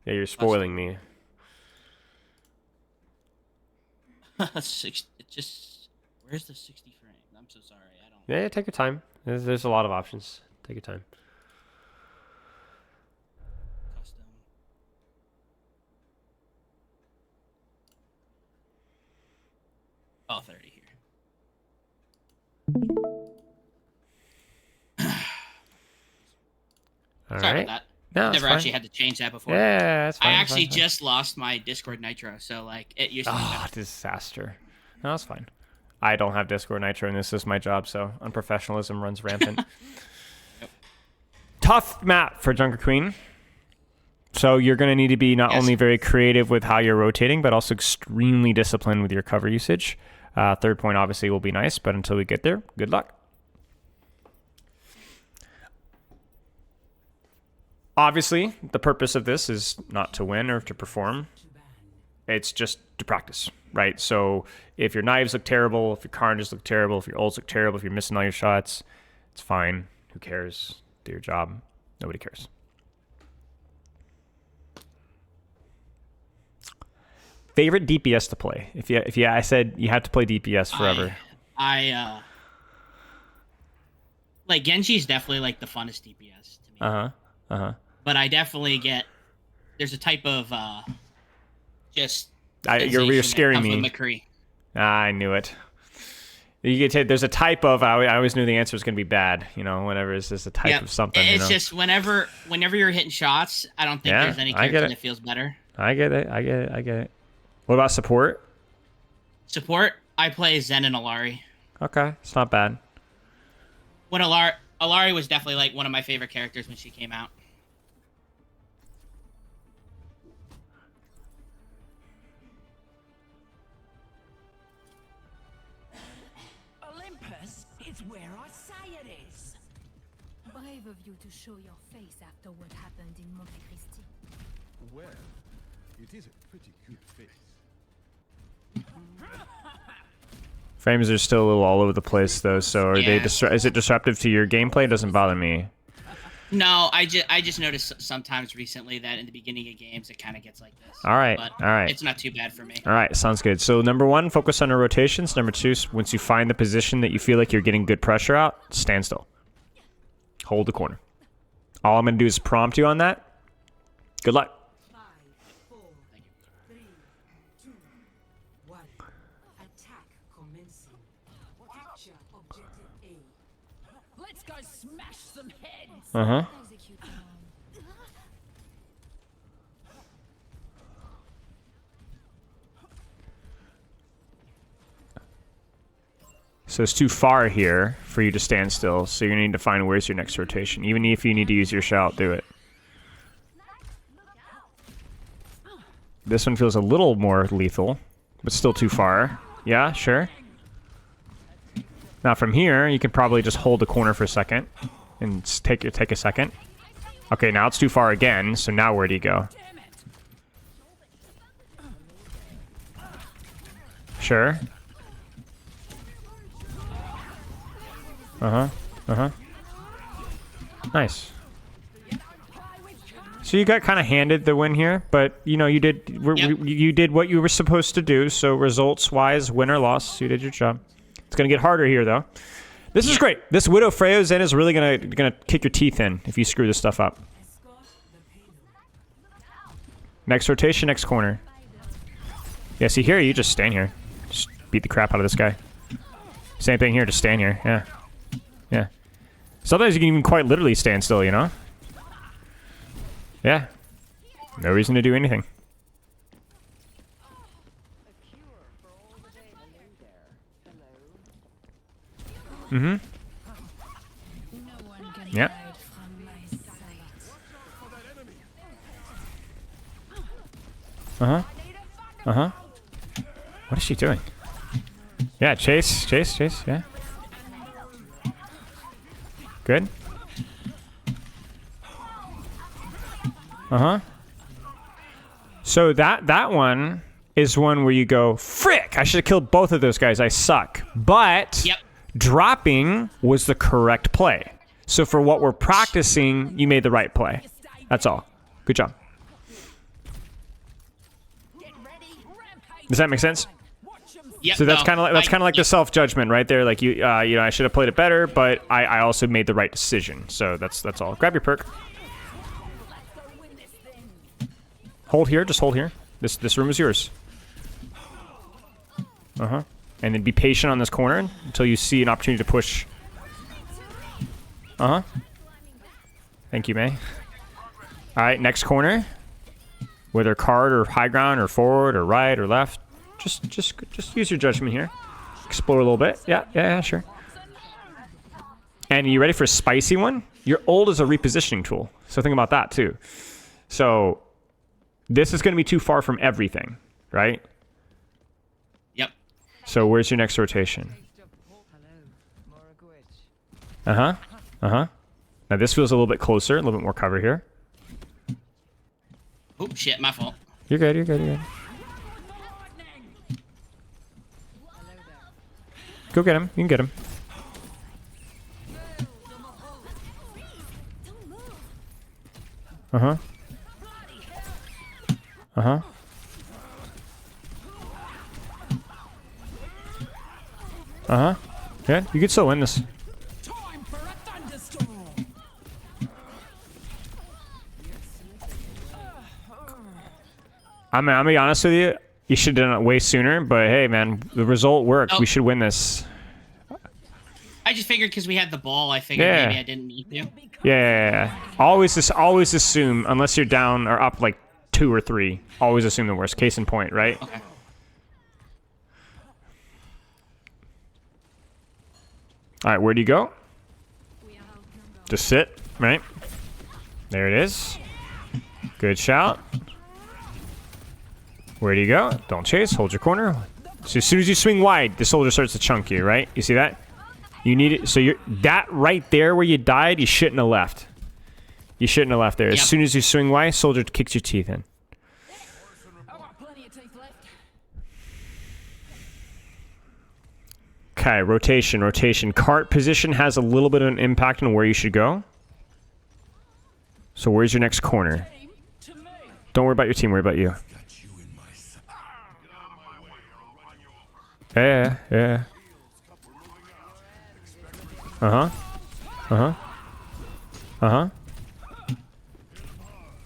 You're spoiling me. Where's the 60 frame? I'm so sorry. I don't. Yeah, take your time. There's a lot of options. Take your time. Custom. Oh, 30 here. Sorry about that. No, Never actually had to change that before. Yeah, that's fine. I actually just lost my Discord Nitro, so like it used to be better. Disaster. No, that's fine. I don't have Discord Nitro, and this is my job, so unprofessionalism runs rampant. Yep. Tough map for Junkerqueen. So you're going to need to be not only very creative with how you're rotating, but also extremely disciplined with your cover usage. Third point obviously will be nice, but until we get there, good luck. Obviously, the purpose of this is not to win or to perform. It's just to practice, right? So if your knives look terrible, if your carnages look terrible, if your ults look terrible, if you're missing all your shots, it's fine. Who cares? Do your job. Nobody cares. Favorite DPS to play? I said you have to play DPS forever. I like Genji's definitely like the funnest DPS to me. But I definitely there's a type of you're scaring me. McCree. I knew it. There's a type of. I always knew the answer was going to be bad. Whenever it's just a type of something. It's just whenever you're hitting shots, I don't think there's any character that feels better. I get it. What about support? Support, I play Zen and Alari. Okay, it's not bad. When Alari was definitely like one of my favorite characters when she came out. Olympus is where I say it is. Brave of you to show your face after what happened in Monte Cristi. Well, it is a pretty good face. Frames are still a little all over the place though, so are they is it disruptive to your gameplay? It doesn't bother me. No, I just noticed sometimes recently that in the beginning of games it kind of gets like this. All right, but all right. It's not too bad for me. All right, sounds good. So number 1, focus on your rotations. Number 2, once you find the position that you feel like you're getting good pressure out, stand still. Hold the corner. All I'm gonna do is prompt you on that. Good luck. 5, 4, 3, 2, 1. Attack commencing. Capture objective A. Let's go smash some heads. Uh-huh. So it's too far here for you to stand still, so you're gonna need to find where's your next rotation. Even if you need to use your shout, do it. This one feels a little more lethal, but still too far. Yeah, sure. Now from here, you can probably just hold the corner for a second and take a second. Okay, now it's too far again, so now where do you go? Sure. Uh-huh. Uh-huh. Nice. So you got kind of handed the win here, but you know you did you did what you were supposed to do. So results-wise, win or loss, you did your job. It's gonna get harder here though. This is great. This Widow Freya Zen is really gonna kick your teeth in if you screw this stuff up. Next rotation, next corner. Yeah, see here, you just stand here. Just beat the crap out of this guy. Same thing here, just stand here. Yeah. Yeah. Sometimes you can even quite literally stand still, you know? Yeah. No reason to do anything. Mm-hmm. Yeah. Uh-huh. Uh-huh. What is she doing? Yeah, chase, yeah. Good. Uh-huh. So that one is one where you go, frick, I should have killed both of those guys, I suck. But dropping was the correct play. So for what we're practicing, you made the right play. That's all. Good job. Does that make sense? Yep, So that's kind of like the self-judgment right there. Like you know, I should have played it better, but I also made the right decision. So that's all. Grab your perk. Hold here, just hold here. This room is yours. Uh-huh. And then be patient on this corner until you see an opportunity to push. Uh-huh. Thank you, May. All right, next corner. Whether card or high ground or forward or right or left. Just use your judgment here. Explore a little bit. Yeah, sure. And are you ready for a spicy one? Your ult is a repositioning tool. So think about that too. So this is going to be too far from everything, right? Yep. So where's your next rotation? Uh-huh. Uh-huh. Now this feels a little bit closer, a little bit more cover here. Oh, shit, my fault. You're good, you're good, you're good. Go get him. You can get him. Uh-huh. Uh-huh. Uh-huh. Yeah, you can still win this. I'm gonna be honest with you. You should have done it way sooner, but hey, man, the result worked. We should win this. I just figured because we had the ball, I figured maybe I didn't need to. Yeah. Always assume, unless you're down or up like 2 or 3, always assume the worst. Case in point, right? Okay. All right, where do you go? Just sit, right? There it is. Good shout. Where do you go? Don't chase. Hold your corner. So as soon as you swing wide, the soldier starts to chunk you, right? You see that? You need it. So you're that right there where you died. You shouldn't have left. You shouldn't have left there. As Yep. soon as you swing Y, soldier kicks your teeth in. Okay, rotation, rotation. Cart position has a little bit of an impact on where you should go. So where's your next corner? Don't worry about your team, worry about you. Yeah, yeah. Uh-huh. Uh-huh. Uh-huh.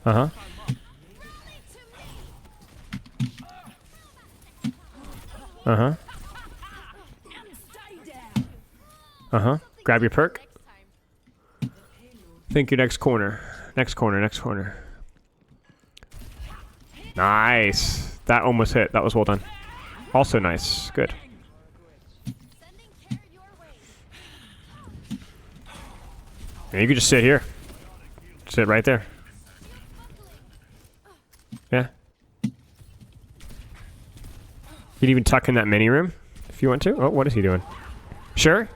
Uh-huh. Uh-huh. Uh-huh. Grab your perk. Think your next corner. Next corner, next corner. Nice. That almost hit. That was well done. Also nice. Good. And you could just sit here. Sit right there. Yeah. You could even tuck in that mini room if you want to. Oh, what is he doing? Sure.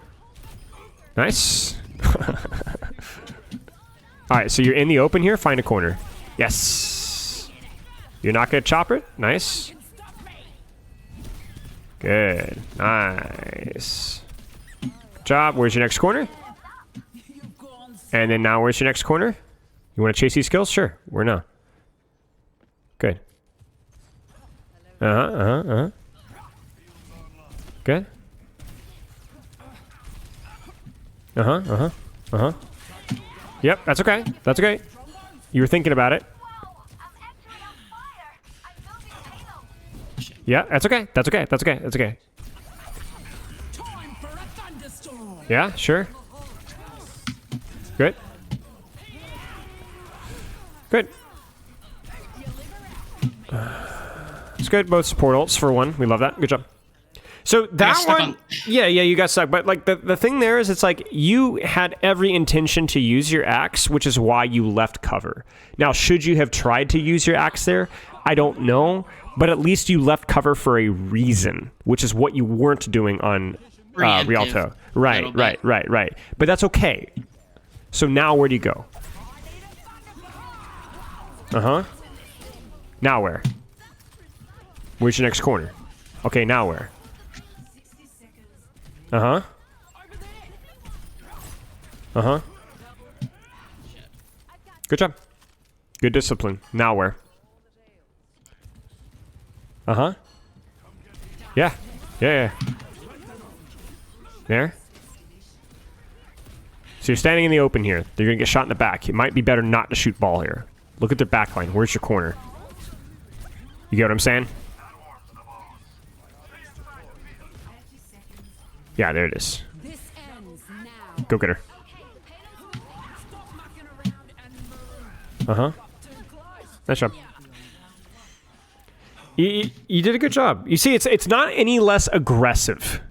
Nice. Alright, so you're in the open here. Find a corner. Yes. You're not going to chop it? Nice. Good. Nice. Good job. Where's your next corner? And then now where's your next corner? You want to chase these skills? Sure. Where now? Good. Uh-huh, uh-huh, uh-huh. Good. Uh-huh, uh-huh, uh-huh. Yep, that's okay. That's okay. You were thinking about it. Yeah, that's okay. That's okay. That's okay. That's okay. Yeah, sure. Good. Good. It's good. Both support ults for one. We love that. Good job. So that one, yeah, you got stuck. But like the thing there is, it's like you had every intention to use your axe, which is why you left cover. Now, should you have tried to use your axe there? I don't know. But at least you left cover for a reason, which is what you weren't doing on Rialto. Right. But that's okay. So now where do you go? Uh-huh. Now where? Where's your next corner? Okay, now where? Uh-huh. Uh-huh. Good job. Good discipline. Now where? Uh-huh. Yeah. Yeah. There. So you're standing in the open here. They're going to get shot in the back. It might be better not to shoot ball here. Look at their back line. Where's your corner? You get what I'm saying? Yeah, there it is. Go get her. Uh-huh. Nice job. You did a good job. You see, it's not any less aggressive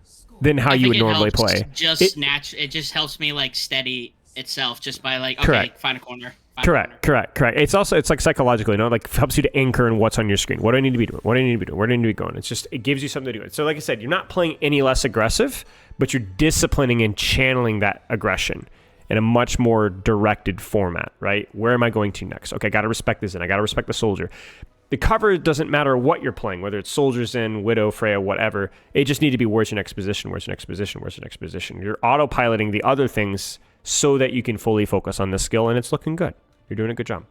than how you would normally play. It just helps me like steady itself just by like, okay, Correct. Find a corner. Correct. It's also, it's like psychologically, you know, like helps you to anchor in what's on your screen. What do I need to be doing? What do I need to be doing? Where do I need to be going? It's just, it gives you something to do. So like I said, you're not playing any less aggressive, but you're disciplining and channeling that aggression in a much more directed format, right? Where am I going to next? Okay, I got to respect this, and I got to respect the soldier. The cover doesn't matter what you're playing, whether it's Soldiers in, Widow, Freya, whatever. It just need to be where's your next position, where's your next position, where's your next position. You're autopiloting the other things so that you can fully focus on this skill, and it's looking good. You're doing a good job.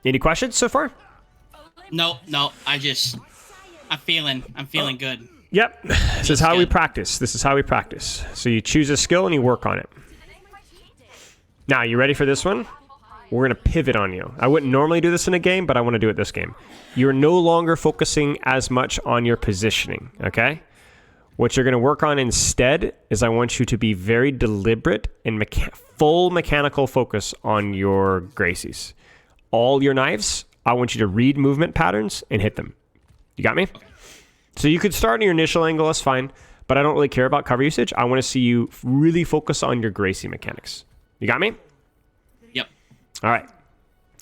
Any questions so far? No. I'm feeling good. Yep. This is how we practice. So you choose a skill and you work on it. Now, you ready for this one? We're going to pivot on you. I wouldn't normally do this in a game, but I want to do it this game. You're no longer focusing as much on your positioning, okay? What you're going to work on instead is I want you to be very deliberate and full mechanical focus on your Gracies. All your knives, I want you to read movement patterns and hit them. You got me? So you could start in your initial angle, that's fine, but I don't really care about cover usage. I want to see you really focus on your Gracie mechanics. You got me? Yep. All right.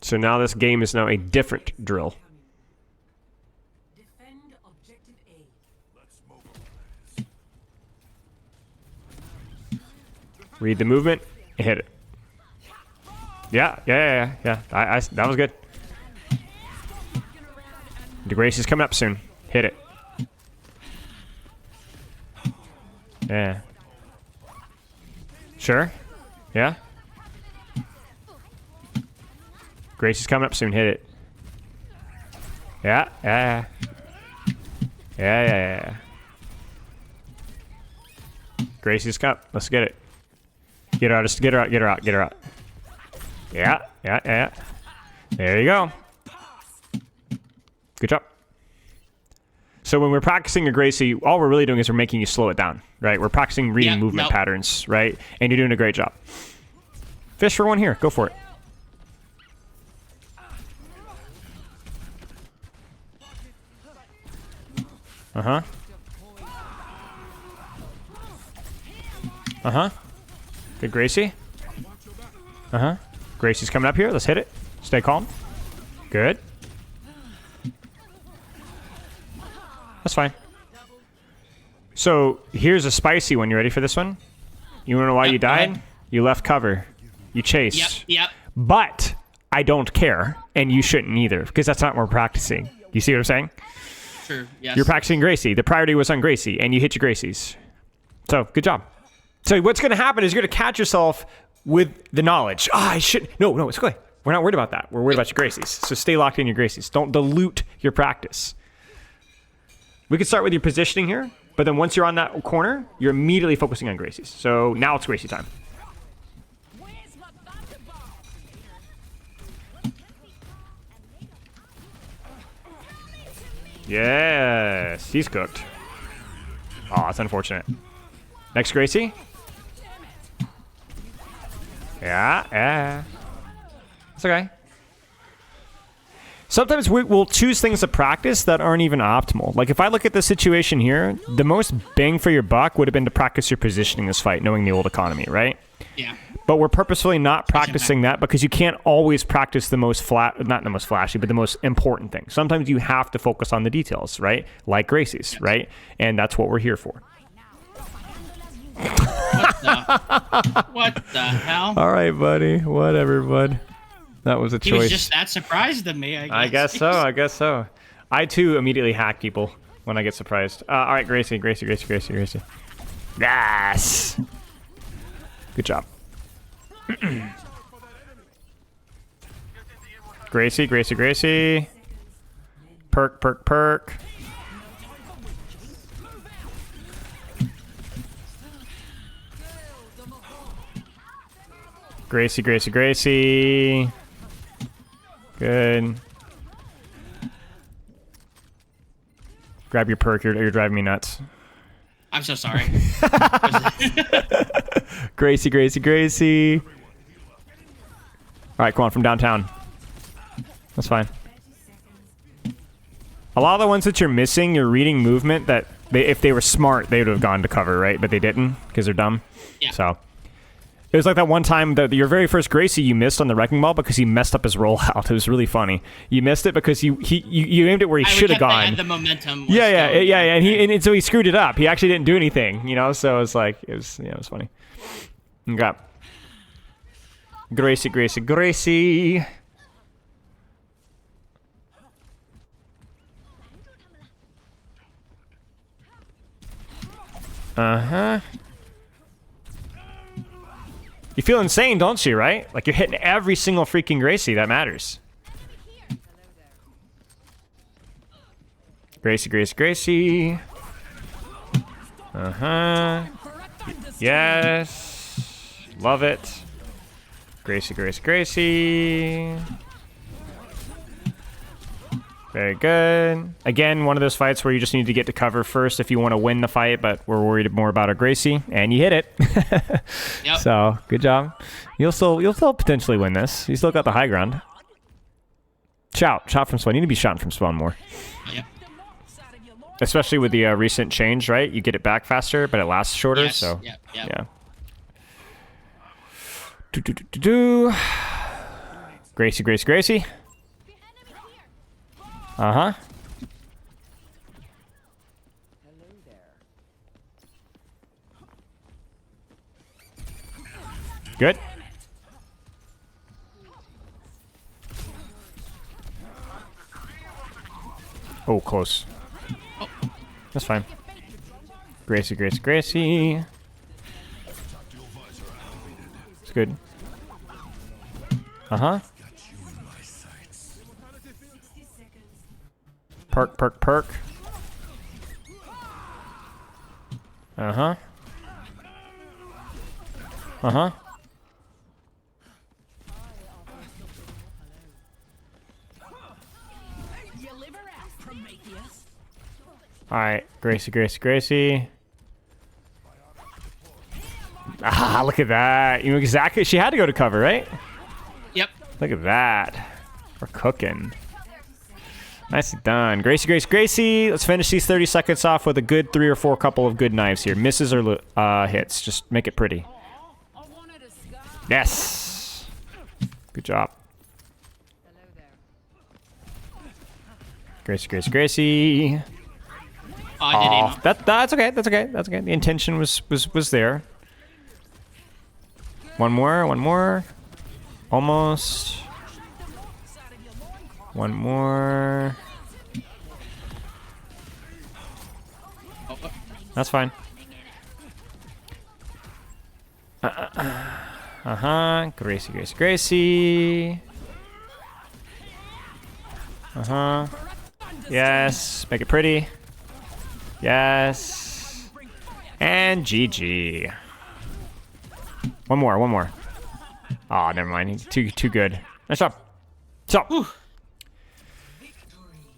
So now this game is now a different drill. Defend objective A. Read the movement and hit it. Yeah. That was good. The Gracie's coming up soon. Hit it. Yeah. Sure. Yeah. Gracie's coming up soon. Hit it. Yeah. Gracie's cup. Let's get it. Get her out. Just get her out. Yeah. There you go. Good job. So when we're practicing a Gracie, all we're really doing is we're making you slow it down, right? We're practicing reading movement patterns, right? And you're doing a great job. Fish for one here. Go for it. Good Gracie. Gracie's coming up here. Let's hit it. Stay calm. Good. That's fine. So here's a spicy one. You ready for this one? You wanna know why you died? You left cover. You chased. Yep. But I don't care, and you shouldn't either, because that's not what we're practicing. You see what I'm saying? Sure, yes. You're practicing Gracie. The priority was on Gracie, and you hit your Gracies. So, good job. So what's going to happen is you're going to catch yourself with the knowledge. I should... No, it's okay. We're not worried about that. We're worried about your Gracies. So stay locked in your Gracies. Don't dilute your practice. We can start with your positioning here, but then once you're on that corner, you're immediately focusing on Gracies. So now it's Gracie time. Yes, he's cooked. Oh, that's unfortunate. Next Gracie. Yeah. It's okay. Sometimes we'll choose things to practice that aren't even optimal. Like if I look at the situation here, the most bang for your buck would have been to practice your positioning this fight, knowing the old economy, right? Yeah. But we're purposefully not practicing that because you can't always practice the most not the most flashy, but the most important thing. Sometimes you have to focus on the details, right? Like Gracie's, right? And that's what we're here for. What the hell? All right, buddy. Whatever, bud. That was a choice. He was just that surprised at me, I guess. I guess so. I, too, immediately hack people when I get surprised. All right, Gracie. Yes. Good job. Gracie. Perk. Gracie. Good. Grab your perk. You're driving me nuts. I'm so sorry. Gracie. All right, come on, from downtown. That's fine. A lot of the ones that you're missing, you're reading movement that if they were smart, they would have gone to cover, right? But they didn't because they're dumb. Yeah. So it was like that one time that your very first Gracie you missed on the wrecking ball because he messed up his rollout. It was really funny. You missed it because you aimed it where he should have gone. The momentum. Yeah, and so he screwed it up. He actually didn't do anything, you know. So it was like it was funny. Okay. Gracie. You feel insane, don't you, right? Like you're hitting every single freaking Gracie that matters. Gracie. Yes. Love it. Gracie. Very good. Again, one of those fights where you just need to get to cover first if you want to win the fight, but we're worried more about our Gracie, and you hit it. Yep. So, good job. You'll still potentially win this. You still got the high ground. Shout from spawn. You need to be shouting from spawn more. Yep. Especially with the recent change, right? You get it back faster, but it lasts shorter. Yes. So, Yep. yeah. Gracie. Good. Oh, close. Oh. That's fine. Gracie, Gracie, Gracie. It's good. Uh-huh. Perk, perk, perk. Uh-huh. Uh-huh. Alright, Gracie, Gracie, Gracie. Ah, look at that. You know exactly. She had to go to cover, right? Yep. Look at that. We're cooking. Nicely done. Gracie, Gracie, Gracie. Let's finish these 30 seconds off with a good 3 or 4 couple of good knives here. Misses or hits. Just make it pretty. Yes. Good job. Gracie, Gracie, Gracie. Oh, I did aim up. That's okay. That's okay. That's okay. The intention was there. One more. One more. Almost. One more. That's fine. Uh-huh. Gracie, Gracie, Gracie. Uh-huh. Yes. Make it pretty. Yes. And GG. One more, one more. Oh, never mind. Too good. Nice job. So,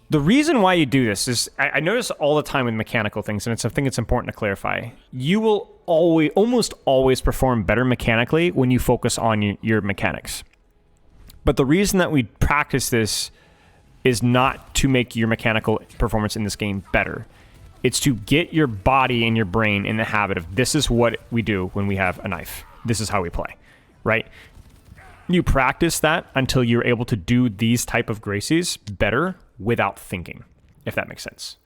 the reason why you do this is, I notice all the time with mechanical things, and it's something that's important to clarify. You will almost always perform better mechanically when you focus on your mechanics. But the reason that we practice this is not to make your mechanical performance in this game better. It's to get your body and your brain in the habit of, this is what we do when we have a knife. This is how we play, right? You practice that until you're able to do these type of Gracies better without thinking, if that makes sense.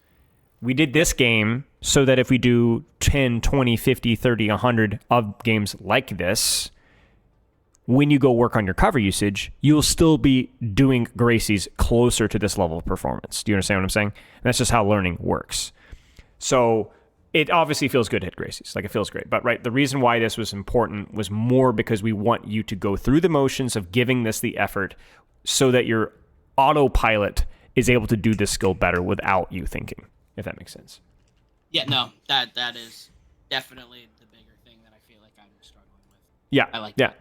We did this game so that if we do 10, 20, 50, 30, 100 of games like this, when you go work on your cover usage, you'll still be doing Gracies closer to this level of performance. Do you understand what I'm saying? And that's just how learning works. So it obviously feels good to hit Gracies. Like, it feels great. But right, the reason why this was important was more because we want you to go through the motions of giving this the effort so that your autopilot is able to do this skill better without you thinking, if that makes sense. Yeah, no, that is definitely the bigger thing that I feel like I'm struggling with. Yeah, I like yeah. that.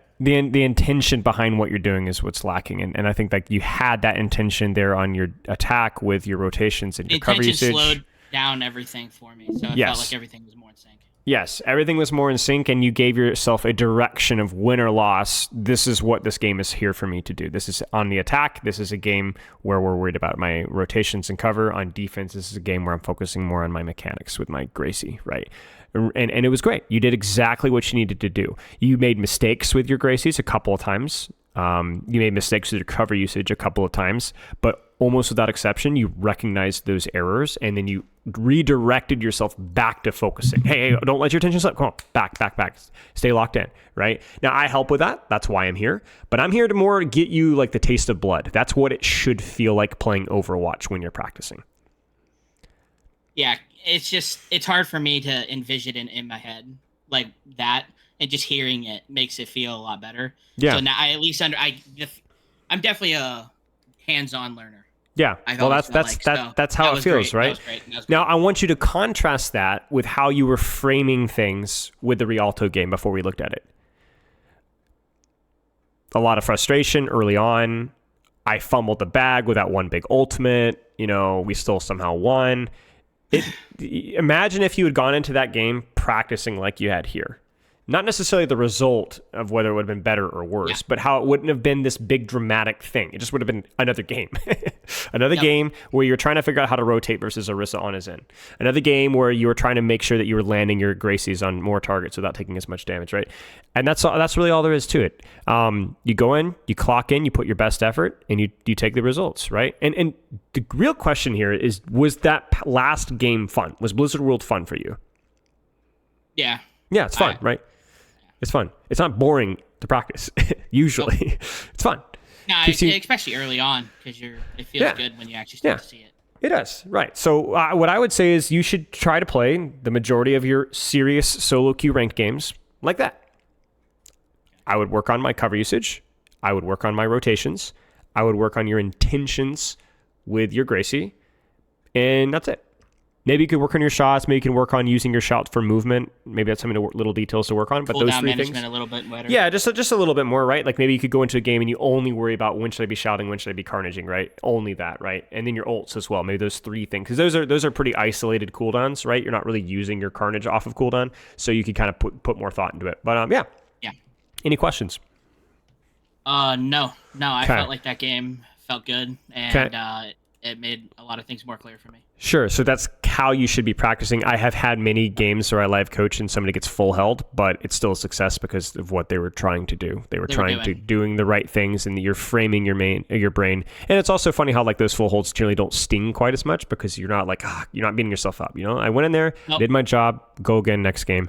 The intention behind what you're doing is what's lacking. And I think that you had that intention there on your attack with your rotations and your cover usage. Slowed down everything for me, so it Yes. felt like everything was more in sync. Yes, everything was more in sync, and you gave yourself a direction of win or loss. This is what this game is here for me to do. This is on the attack. This is a game where we're worried about my rotations and cover. On defense, this is a game where I'm focusing more on my mechanics with my Gracie, right? And it was great. You did exactly what you needed to do. You made mistakes with your Gracies a couple of times. You made mistakes with your cover usage a couple of times, but almost without exception, you recognized those errors, and then you redirected yourself back to focusing. Hey, don't let your attention slip. Come on, back. Stay locked in, right? Now, I help with that. That's why I'm here. But I'm here to more get you like the taste of blood. That's what it should feel like playing Overwatch when you're practicing. Yeah, it's hard for me to envision it in my head like that, and just hearing it makes it feel a lot better. Yeah. So now I at least I'm definitely a hands-on learner. Yeah, well, that's how it feels, right? Now, I want you to contrast that with how you were framing things with the Rialto game before we looked at it. A lot of frustration early on. I fumbled the bag with that one big ultimate. You know, we still somehow won. Imagine if you had gone into that game practicing like you had here. Not necessarily the result of whether it would have been better or worse, but how it wouldn't have been this big dramatic thing. It just would have been another game. Another game where you're trying to figure out how to rotate versus Orisa on his end. Another game where you were trying to make sure that you were landing your Gracies on more targets without taking as much damage, right? And that's really all there is to it. You go in, you clock in, you put your best effort, and you take the results, right? And the real question here is, was that last game fun? Was Blizzard World fun for you? Yeah. Yeah, it's fun, right? It's fun. It's not boring to practice, usually. It's fun. No, especially early on, because it feels good when you actually start to see it. It does, right. So what I would say is you should try to play the majority of your serious solo queue ranked games like that. I would work on my cover usage. I would work on my rotations. I would work on your intentions with your Gracie. And that's it. Maybe you could work on your shots. Maybe you can work on using your shots for movement. Maybe that's something little details to work on. But those three things, a little bit better. yeah, just a little bit more, right? Like maybe you could go into a game and you only worry about when should I be shouting, when should I be carnaging, right? Only that, right? And then your ults as well. Maybe those three things, because those are pretty isolated cooldowns, right? You're not really using your carnage off of cooldown, so you could kind of put more thought into it. But yeah. Any questions? No. I felt like that game felt good, and it made a lot of things more clear for me. Sure. So that's how you should be practicing. I have had many games where I live coach and somebody gets full held, but it's still a success because of what they were trying to do. They were doing the right things, and you're framing your brain. And it's also funny how like those full holds generally don't sting quite as much because you're not like, you're not beating yourself up. You know, I went in there, did my job, go again next game.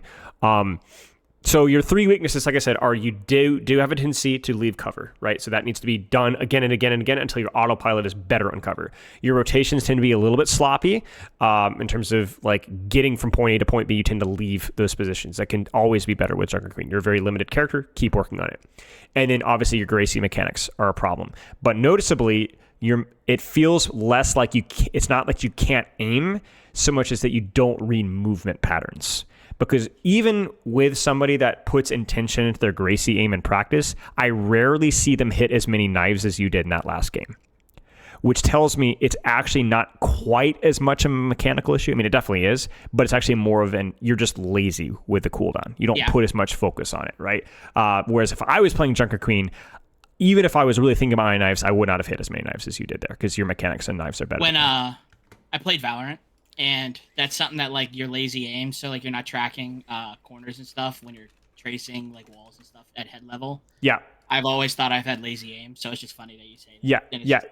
So your three weaknesses, like I said, are you do have a tendency to leave cover, right? So that needs to be done again and again and again until your autopilot is better on cover. Your rotations tend to be a little bit sloppy in terms of like getting from point A to point B. You tend to leave those positions. That can always be better with Junkerqueen. You're a very limited character. Keep working on it. And then obviously your Gracie mechanics are a problem. But noticeably, it feels less like it's not like you can't aim so much as that you don't read movement patterns. Because even with somebody that puts intention into their Gracie aim in practice, I rarely see them hit as many knives as you did in that last game, which tells me it's actually not quite as much of a mechanical issue. I mean, it definitely is, but it's actually more of you're just lazy with the cooldown. You don't put as much focus on it, right? Whereas if I was playing Junkerqueen, even if I was really thinking about my knives, I would not have hit as many knives as you did there because your mechanics and knives are better. When I played Valorant, and that's something that like you're lazy aim, so like you're not tracking corners and stuff when you're tracing like walls and stuff at head level. Yeah. I've always thought I've had lazy aim, so it's just funny that you say that.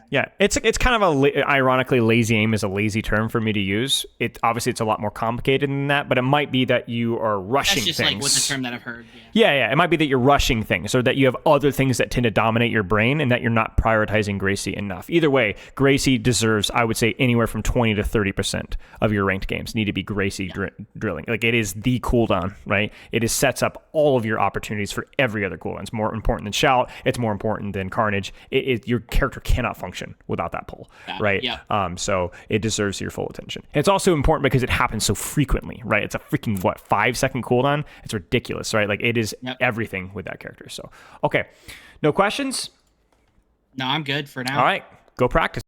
Yeah. It's kind of ironically, lazy aim is a lazy term for me to use. Obviously it's a lot more complicated than that, but it might be that you are rushing things. That's just like what's the term that I've heard. Yeah. It might be that you're rushing things, or that you have other things that tend to dominate your brain, and that you're not prioritizing Gracie enough. Either way, Gracie deserves, I would say, anywhere from 20 to 30% of your ranked games need to be Gracie drilling. Like it is the cooldown, right? It sets up all of your opportunities for every other cooldown. It's more important than shout. It's more important than carnage. Your character cannot function without that pull, right? Yeah. So it deserves your full attention. It's also important because it happens so frequently, right? It's a freaking 5-second cooldown. It's ridiculous, right? Like it is everything with that character. So okay, no questions? No, I'm good for now. All right, go practice.